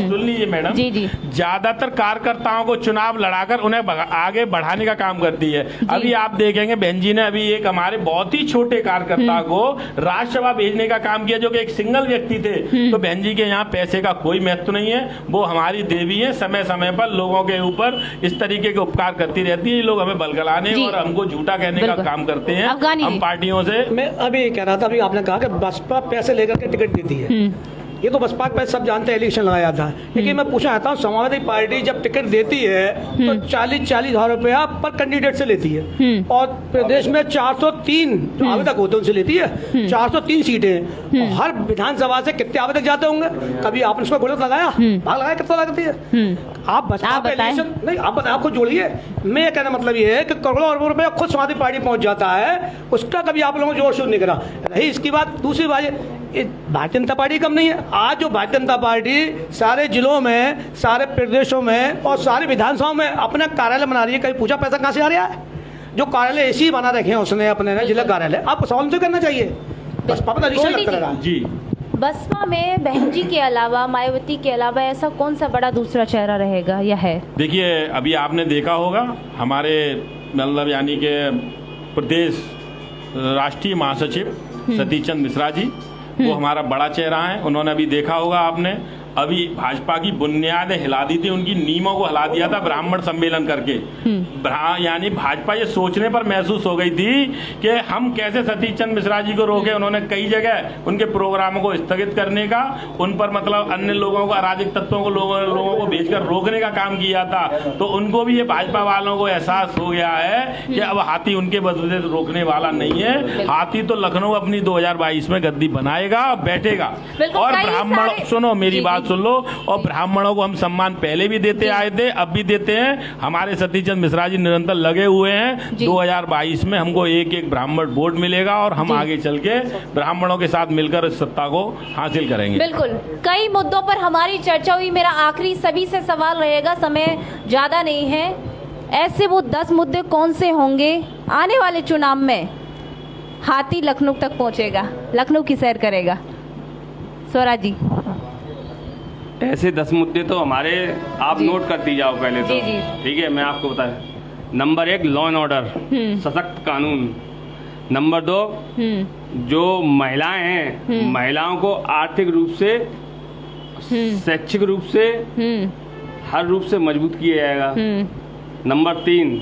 सुन लीजिए मैडम, ज्यादातर कार्यकर्ताओं को चुनाव लड़ाकर उन्हें आगे बढ़ाने का काम करती है। अभी आप देखेंगे बहन जी ने अभी एक हमारे बहुत ही छोटे कार्यकर्ता को राज्यसभा भेजने का काम किया, जो कि एक सिंगल व्यक्ति थे। तो बहन जी के यहाँ पैसे का कोई महत्व नहीं है, वो हमारी देवी है। समय समय पर लोगों के ऊपर इस तरीके के उपकार करती रहती है। लोग हमें बलगलाने और हमको झूठा कहने का काम करते हैं हम पार्टियों से। मैं अभी कह रहा था, अभी आपने कहा कि बसपा पैसे लेकर के टिकट देती है, ये तो बसपा पे सब जानते हैं, इलेक्शन लगाया था। लेकिन मैं पूछना चाहता हूँ, समाजवादी पार्टी जब टिकट देती है तो 40-40 हज़ार रुपया पर कैंडिडेट से लेती है, और प्रदेश में 403 जो आवेदक होते हैं उनसे लेती है। 403 सीटें, हर विधानसभा से कितने आवेदक जाते होंगे? कभी आपने उसको गुणत लगाया, भाग लगाया, कितना लगती है? आप बसपा पे इलेक्शन नहीं, आप आपको जोड़िए। मैं कहना मतलब ये है कि करोड़ों अरबों रुपया खुद समाजवादी पार्टी पहुंच जाता है, उसका कभी आप लोगों ने जोर शोर नहीं करा। रही इसकी बात, दूसरी बात, भारतीय जनता पार्टी कम नहीं है। आज जो भारतीय जनता पार्टी सारे जिलों में, सारे प्रदेशों में और सारे विधानसभाओं में अपना कार्यालय बना रही है, कभी पूछा पैसा कहाँ से आ रहा है? जो कार्यालय ऐसी बना रखे हैं उसने अपने जिला कार्यालय, आपको सवाल तो करना चाहिए। बसपा पर इलेक्शन लगता रहा जी। बसपा में बहन जी के अलावा, मायावती के अलावा ऐसा कौन सा बड़ा दूसरा चेहरा रहेगा या है? देखिए अभी आपने देखा होगा हमारे मतलब यानी कि प्रदेश राष्ट्रीय महासचिव सतीश चंद्र मिश्रा जी, वो हमारा बड़ा चेहरा है। उन्होंने अभी देखा होगा आपने, अभी भाजपा की बुनियादें हिला दी थी, उनकी नीमों को हिला दिया था ब्राह्मण सम्मेलन करके। यानी भाजपा ये सोचने पर महसूस हो गई थी कि हम कैसे सतीश चंद्र मिश्रा जी को रोके। उन्होंने कई जगह उनके प्रोग्रामों को स्थगित करने का, उन पर मतलब अन्य लोगों को, अराजक तत्वों को, लोगों को भेजकर रोकने का काम किया था। तो उनको भी ये भाजपा वालों को एहसास हो गया है कि अब हाथी उनके बदले रोकने वाला नहीं है। हाथी तो लखनऊ अपनी 2022 में गद्दी बनाएगा, बैठेगा। और ब्राह्मण, सुनो मेरी बात सुन लो, और ब्राह्मणों को हम सम्मान पहले भी देते आए थे, अब भी देते हैं। हमारे सतीश चंद्र मिश्रा जी निरंतर लगे हुए हैं। 2022 में हमको एक ब्राह्मण वोट मिलेगा और हम आगे चल के ब्राह्मणों के साथ मिलकर इस सत्ता को हासिल करेंगे। बिल्कुल, कई मुद्दों पर हमारी चर्चा हुई। मेरा आखिरी सभी से सवाल रहेगा, समय ज्यादा नहीं है, ऐसे वो 10 मुद्दे कौन से होंगे आने वाले चुनाव में हाथी लखनऊ तक पहुंचेगा, लखनऊ की सैर करेगा? स्वराज जी। ऐसे 10 मुद्दे तो हमारे आप नोट करती जाओ पहले तो। ठीक है, मैं आपको बता, नंबर 1 लॉ एंड ऑर्डर, सशक्त कानून। नंबर 2 जो महिलाएं हैं, महिलाओं को आर्थिक रूप से, शैक्षिक रूप से, हर रूप से मजबूत किया जाएगा। नंबर 3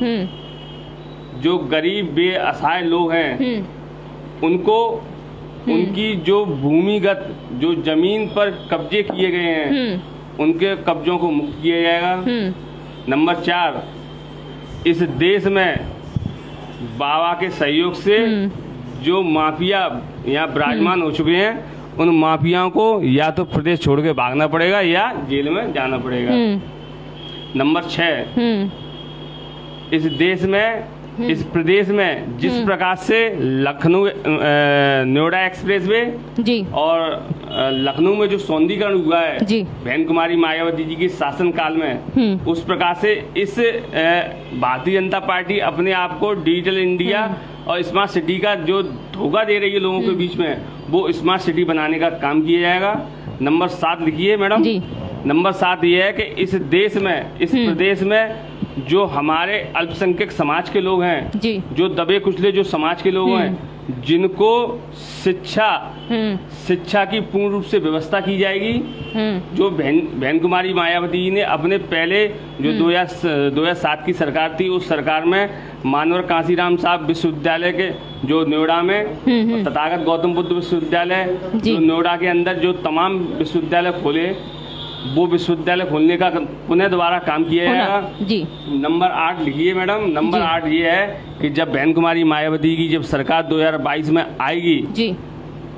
जो गरीब बेअसहाय लोग हैं उनको, उनकी जो भूमिगत जो जमीन पर कब्जे किए गए हैं उनके कब्जों को मुक्त किया जाएगा। नंबर 4 इस देश में बाबा के सहयोग से जो माफिया यहाँ विराजमान हो चुके हैं, उन माफियाओं को या तो प्रदेश छोड़ के भागना पड़ेगा या जेल में जाना पड़ेगा। नंबर 6 इस देश में इस प्रदेश में जिस प्रकार से लखनऊ नोएडा एक्सप्रेसवे जी और लखनऊ में जो सौंदर्यीकरण हुआ है जी बहन कुमारी मायावती जी के शासनकाल में, उस प्रकार से इस भारतीय जनता पार्टी अपने आप को डिजिटल इंडिया और स्मार्ट सिटी का जो धोखा दे रही है लोगों के बीच में, वो स्मार्ट सिटी बनाने का काम किया जाएगा। नंबर 7 लिखिए मैडम जी। नंबर 7 ये है कि इस देश में, इस प्रदेश में जो हमारे अल्पसंख्यक समाज के लोग हैं जी, जो दबे कुचले जो समाज के लोग हैं, जिनको शिक्षा की पूर्ण रूप से व्यवस्था की जाएगी। जो बहन कुमारी मायावती जी ने अपने पहले जो 2007 की सरकार थी, उस सरकार में मानवर कांसीराम साहब विश्वविद्यालय के जो नोएडा में, तथागत गौतम बुद्ध विश्वविद्यालय जो नोएडा के अंदर जो तमाम विश्वविद्यालय खोले, वो विश्वविद्यालय खोलने का पुनः दोबारा काम किया जाएगा जी। नंबर 8 लिखिए मैडम। नंबर 8 ये है कि जब बहन कुमारी मायावती की जब सरकार 2022 में आएगी जी,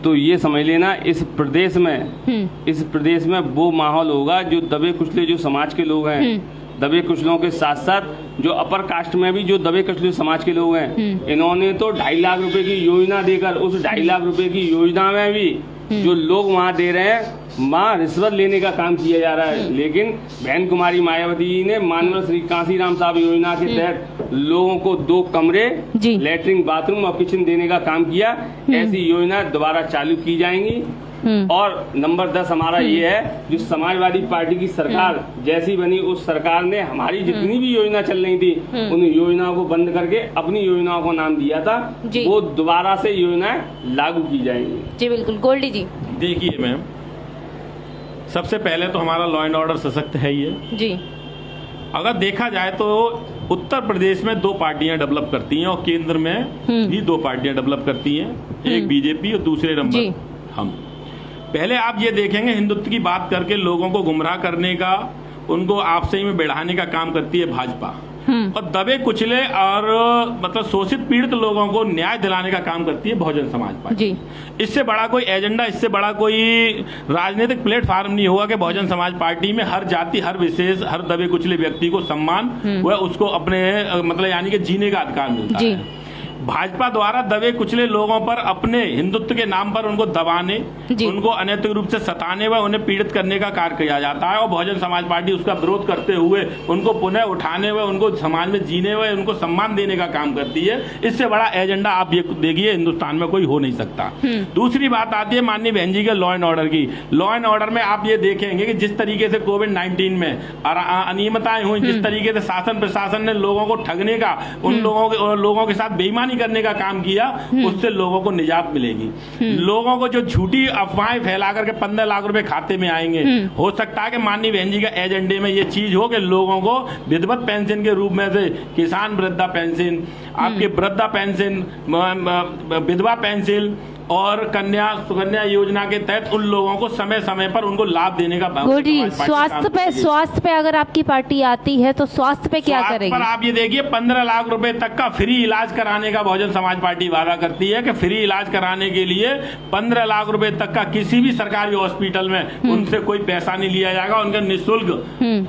तो ये समझ लेना इस प्रदेश में वो माहौल होगा जो दबे कुचले जो समाज के लोग हैं, दबे कुचलों के साथ साथ जो अपर कास्ट में भी जो दबे कुचले समाज के लोग हैं, इन्होंने तो 2.5 लाख रुपए की योजना देकर उस 2.5 लाख रुपए की योजना में भी जो लोग वहाँ दे रहे हैं, वहाँ रिश्वत लेने का काम किया जा रहा है। लेकिन बहन कुमारी मायावती जी ने मानवर श्री कांसीराम साहब योजना के तहत लोगों को 2 कमरे, लैट्रिन, बाथरूम और किचन देने का काम किया। ऐसी योजना दोबारा चालू की जाएंगी। और नंबर 10 हमारा ये है, जो समाजवादी पार्टी की सरकार जैसी बनी, उस सरकार ने हमारी जितनी भी योजना चल रही थी, उन योजनाओं को बंद करके अपनी योजनाओं को नाम दिया था, वो दोबारा से योजनाएं लागू की जाएंगी। जी बिल्कुल। गोल्डी जी देखिए मैम, सबसे पहले तो हमारा लॉ एंड ऑर्डर सशक्त है ये जी। अगर देखा जाए तो उत्तर प्रदेश में 2 पार्टियां डेवलप करती हैं और केंद्र में भी 2 पार्टियां डेवलप करती हैं, एक बीजेपी और दूसरे नंबर हम। पहले आप ये देखेंगे, हिंदुत्व की बात करके लोगों को गुमराह करने का, उनको आपसी में बढ़ाने का काम करती है भाजपा, और दबे कुचले और मतलब शोषित पीड़ित लोगों को न्याय दिलाने का काम करती है बहुजन समाज पार्टी। इससे बड़ा कोई एजेंडा, इससे बड़ा कोई राजनीतिक प्लेटफॉर्म नहीं होगा कि बहुजन समाज पार्टी में हर जाति, हर विशेष, हर दबे कुचले व्यक्ति को सम्मान वह उसको अपने मतलब यानी कि जीने का अधिकार मिलता है। भाजपा द्वारा दबे कुचले लोगों पर अपने हिंदुत्व के नाम पर उनको दबाने, उनको अनैतिक रूप से सताने व उन्हें पीड़ित करने का कार्य किया जाता है, और बहुजन समाज पार्टी उसका विरोध करते हुए उनको पुनः उठाने व उनको समाज में जीने व उनको सम्मान देने का काम करती है। इससे बड़ा एजेंडा आप ये देखिए हिंदुस्तान में कोई हो नहीं सकता। दूसरी बात आती है माननीय बहन जी के लॉ एंड ऑर्डर की। लॉ एंड ऑर्डर में आप ये देखेंगे कि जिस तरीके से कोविड-19 में अनियमितताएं हुई, जिस तरीके से शासन प्रशासन ने लोगों को ठगने का, उन लोगों के साथ बेईमानी करने का काम किया, उससे लोगों को निजात मिलेगी। लोगों को जो झूठी अफवाहें फैला करके 15 लाख रुपए खाते में आएंगे, हो सकता है कि माननीय बहन जी का एजेंडे में ये चीज हो कि लोगों को विधवा पेंशन के रूप में से किसान वृद्धा पेंशन, आपके वृद्धा पेंशन, विधवा पेंशन और सुकन्या योजना के तहत उन लोगों को समय समय पर उनको लाभ देने का। स्वास्थ्य पे अगर आपकी पार्टी आती है तो स्वास्थ्य पे क्या करेगी? पर आप ये देखिए 15 लाख रुपए तक का फ्री इलाज कराने का बहुजन समाज पार्टी वादा करती है कि फ्री इलाज कराने के लिए 15 लाख रुपए तक का किसी भी सरकारी हॉस्पिटल में उनसे कोई पैसा नहीं लिया जाएगा, उनका निःशुल्क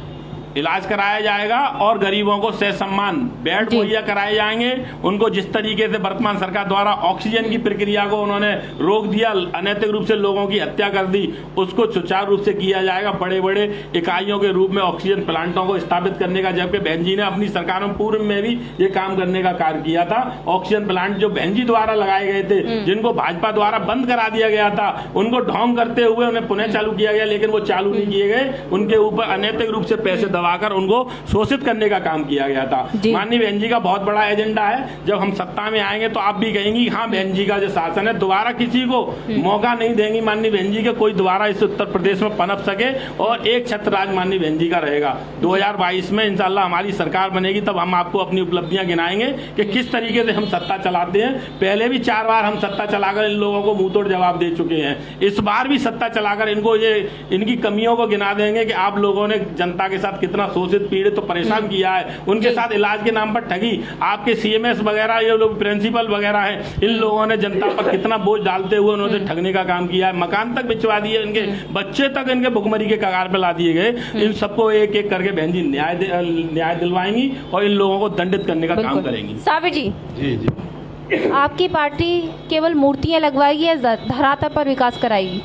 इलाज कराया जाएगा और गरीबों को ससम्मान बेड मुहैया कराए जाएंगे। उनको जिस तरीके से वर्तमान सरकार द्वारा ऑक्सीजन की प्रक्रिया को उन्होंने रोक दिया, अनैतिक रूप से लोगों की हत्या कर दी, उसको सुचारू रूप से किया जाएगा। बड़े बड़े इकाइयों के रूप में ऑक्सीजन प्लांटों को स्थापित करने का, जबकि बहन जी ने अपनी सरकार में पूर्व में भी ये काम करने का कार्य किया था। ऑक्सीजन प्लांट जो बहन जी द्वारा लगाए गए थे, जिनको भाजपा द्वारा बंद करा दिया गया था, उनको ढोंग करते हुए उन्हें पुनः चालू किया गया, लेकिन वो चालू नहीं किए गए। उनके ऊपर अनैतिक रूप से पैसे दबाकर उनको शोषित करने का काम किया गया था। माननीय बहन जी का बहुत बड़ा एजेंडा है, जब हम सत्ता में आएंगे तो आप भी कहेंगी हाँ बहन जी का जो शासन है, दोबारा किसी को मौका नहीं देंगी माननीय बहन जी के कोई दोबारा इस उत्तर प्रदेश में पनप सके, और एक छत्र राज माननीय बहन जी का रहेगा। 2022 में इंशाल्लाह हमारी सरकार बनेगी, तब हम आपको अपनी उपलब्धियां गिनाएंगे कि किस तरीके से हम सत्ता चलाते हैं। पहले भी 4 बार हम सत्ता चलाकर इन लोगों को मुंह तोड़ जवाब दे चुके हैं, इस बार भी सत्ता चलाकर इनको ये इनकी कमियों को गिना देंगे कि आप लोगों ने जनता के साथ कितना कितना शोषित पीड़ित तो परेशान किया है, उनके साथ इलाज के नाम पर ठगी, आपके CMS वगैरह ये लोग प्रिंसिपल वगैरह है, इन लोगों ने जनता पर कितना बोझ डालते हुए उन्होंने ठगने का काम किया है, मकान तक बिचवा दिए, इनके बच्चे तक इनके भुखमरी के कगार पर ला दिए गए। इन सबको एक एक करके बहन जी न्याय दिलवाएंगी और इन लोगों को दंडित करने का काम करेंगी। साबिर जी, जी आपकी पार्टी केवल मूर्तियां लगवाएगी या धरातल पर विकास कराएगी?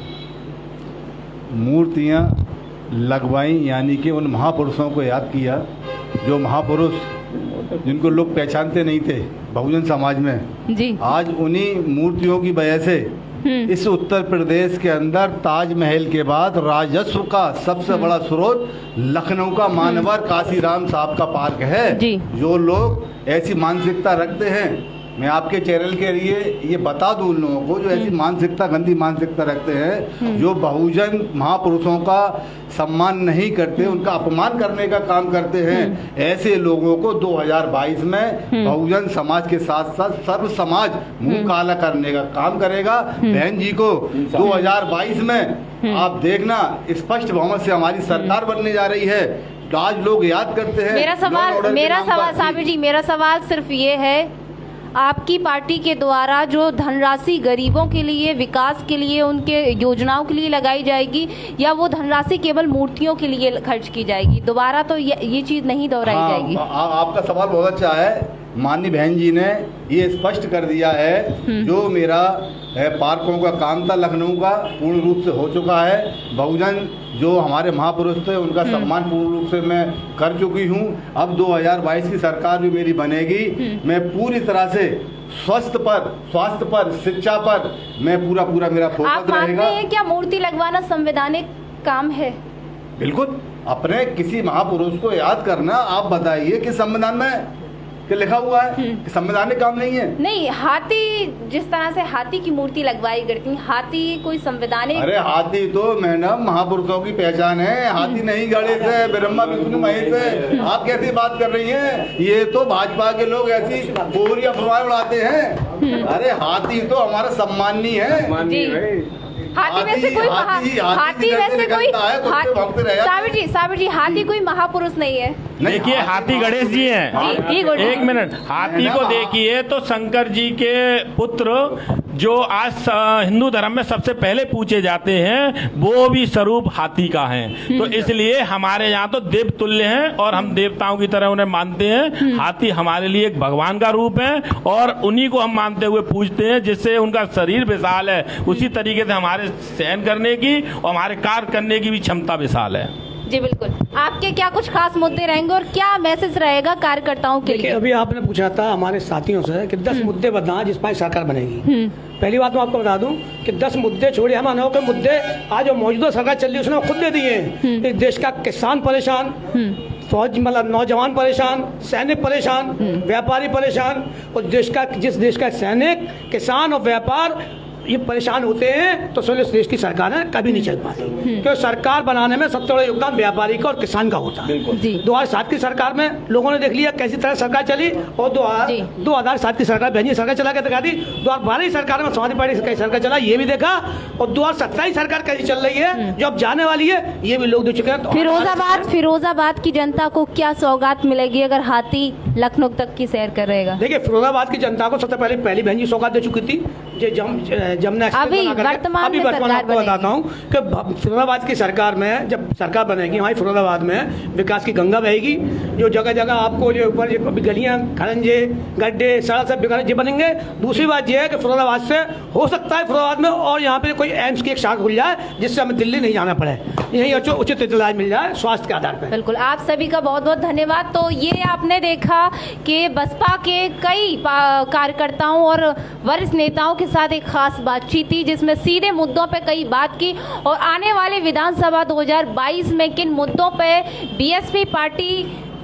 मूर्तियां लगवाई यानी कि उन महापुरुषों को याद किया जो महापुरुष जिनको लोग पहचानते नहीं थे बहुजन समाज में जी। आज उन्हीं मूर्तियों की वजह से इस उत्तर प्रदेश के अंदर ताजमहल के बाद राजस्व का सबसे बड़ा स्रोत लखनऊ का मानवर काशीराम साहब का पार्क है। जो लोग ऐसी मानसिकता रखते हैं, मैं आपके चैनल के लिए ये बता दूं उन लोगों को जो ऐसी मानसिकता, गंदी मानसिकता रखते हैं, जो बहुजन महापुरुषों का सम्मान नहीं करते, उनका अपमान करने का काम करते हैं, ऐसे लोगों को 2022 में बहुजन समाज के साथ साथ सर्व समाज मुंह काला करने का काम करेगा। बहन जी को 2022 में आप देखना स्पष्ट बहुमत से हमारी सरकार बनने जा रही है। आज लोग याद करते हैं। मेरा सवाल साबिर जी, मेरा सवाल सिर्फ ये है, आपकी पार्टी के द्वारा जो धनराशि गरीबों के लिए, विकास के लिए, उनके योजनाओं के लिए लगाई जाएगी या वो धनराशि केवल मूर्तियों के लिए खर्च की जाएगी? दोबारा तो ये चीज नहीं दोहराई जाएगी। आपका सवाल बहुत अच्छा है। माननीय बहन जी ने ये स्पष्ट कर दिया है, जो मेरा पार्कों का काम था लखनऊ का पूर्ण रूप से हो चुका है। बहुजन जो हमारे महापुरुष थे उनका सम्मान पूर्ण रूप से मैं कर चुकी हूँ। अब 2022 की सरकार भी मेरी बनेगी, मैं पूरी तरह से स्वास्थ्य पर, शिक्षा पर मैं पूरा मेरा फोकस रहेगा। आप मानते हैं क्या मूर्ति लगवाना संवैधानिक काम है? बिल्कुल। अपने किसी महापुरुष को याद करना, आप बताइए कि संविधान में क्या लिखा हुआ है कि संवैधानिक काम नहीं है? नहीं, हाथी जिस तरह से हाथी की मूर्ति लगवाई करती, हाथी कोई संवैधानिक? अरे हाथी तो मैडम महापुरुषों की पहचान है, हाथी नहीं गणेश है, ब्रह्मा विष्णु महेश है। आप कैसी बात कर रही हैं? ये तो भाजपा के लोग ऐसी पूरी अफवाह उड़ाते हैं। अरे हाथी तो हमारा सम्माननीय है। हाथी वैसे कोई साबिर जी हाथी कोई महापुरुष नहीं है। देखिए हाथी गणेश जी हैं। एक मिनट, हाथी को देखिए तो शंकर जी के पुत्र जो आज हिंदू धर्म में सबसे पहले पूछे जाते हैं वो भी स्वरूप हाथी का है। तो इसलिए हमारे यहाँ तो देव तुल्य हैं और हम देवताओं की तरह उन्हें मानते हैं। हाथी हमारे लिए एक भगवान का रूप है और उन्हीं को हम मानते हुए पूजते हैं, जिससे उनका शरीर विशाल है, उसी तरीके से हमारे सहन करने की और हमारे कार्य करने की भी क्षमता विशाल है। जी बिल्कुल। आपके क्या कुछ खास मुद्दे रहेंगे और क्या मैसेज रहेगा कार्यकर्ताओं के लिए? अभी आपने पूछा था हमारे साथियों से कि 10 मुद्दे बताएं जिस पर सरकार बनेगी। पहली बात मैं आपको बता दूं कि 10 मुद्दे छोड़िए, हम अनोखे मुद्दे आज जो मौजूदा सरकार चल रही है उसने खुद दे दिए हैं। इस देश का किसान परेशान, फौज मतलब नौजवान परेशान, सैनिक परेशान, व्यापारी परेशान। और जिस देश का सैनिक, किसान और व्यापार ये परेशान होते हैं तो इस देश की सरकार है कभी नहीं चल पाती, क्योंकि सरकार बनाने में सबसे बड़ा योगदान व्यापारी का और किसान का होता है। 2007 की सरकार में लोगों ने देख लिया कैसी तरह सरकार चली और 2007 की सरकार बहनी सरकार चला के दिखा दी। 2012 सरकार में समाजवादी पार्टी की सरकार चला, ये भी देखा। और 2017 सरकार कैसी चल रही है जो अब जाने वाली है ये भी लोग देख चुके हैं। फिरोजाबाद की जनता को क्या सौगात मिलेगी अगर हाथी लखनऊ तक की सैर करेगा? देखिए फिरोजाबाद की जनता को सबसे पहली बहन जी सौगात दे चुकी थी। जमुना अभी वर्तमान में आपको बताता हूँ कि फिरोजाबाद की सरकार में जब सरकार बनेगी हमारी फिरोजाबाद में विकास की गंगा बहेगी। जो जगह जगह आपको जो ऊपर गलियाँ, खरंजे, गड्ढे, सड़क सब बनेंगे। दूसरी बात यह है कि फिरोजाबाद से हो सकता है फिरोजाबाद में और यहाँ पे कोई एम्स की एक शाखा खुल जाए जिससे हमें दिल्ली नहीं जाना पड़े, यही उचित इलाज मिल जाए स्वास्थ्य के आधार पर। बिल्कुल, आप सभी का बहुत बहुत धन्यवाद। तो ये आपने देखा कि बसपा के कई कार्यकर्ताओं और वरिष्ठ नेताओं के साथ एक खास बातचीत थी जिसमें सीधे मुद्दों पे कई बात की और आने वाले विधानसभा 2022 में किन मुद्दों पे बीएसपी पार्टी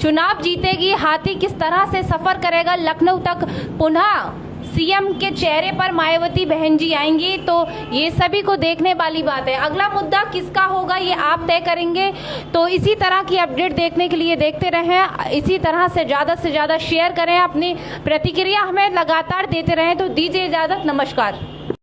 चुनाव जीतेगी, हाथी किस तरह से सफर करेगा लखनऊ तक, पुनः सीएम के चेहरे पर मायावती बहन जी आएंगी, तो ये सभी को देखने वाली बात है। अगला मुद्दा किसका होगा ये आप तय करेंगे। तो इसी तरह की अपडेट देखने के लिए देखते रहें, इसी तरह से ज़्यादा शेयर करें, अपनी प्रतिक्रिया हमें लगातार देते रहें। तो दीजिए इजाज़त, नमस्कार।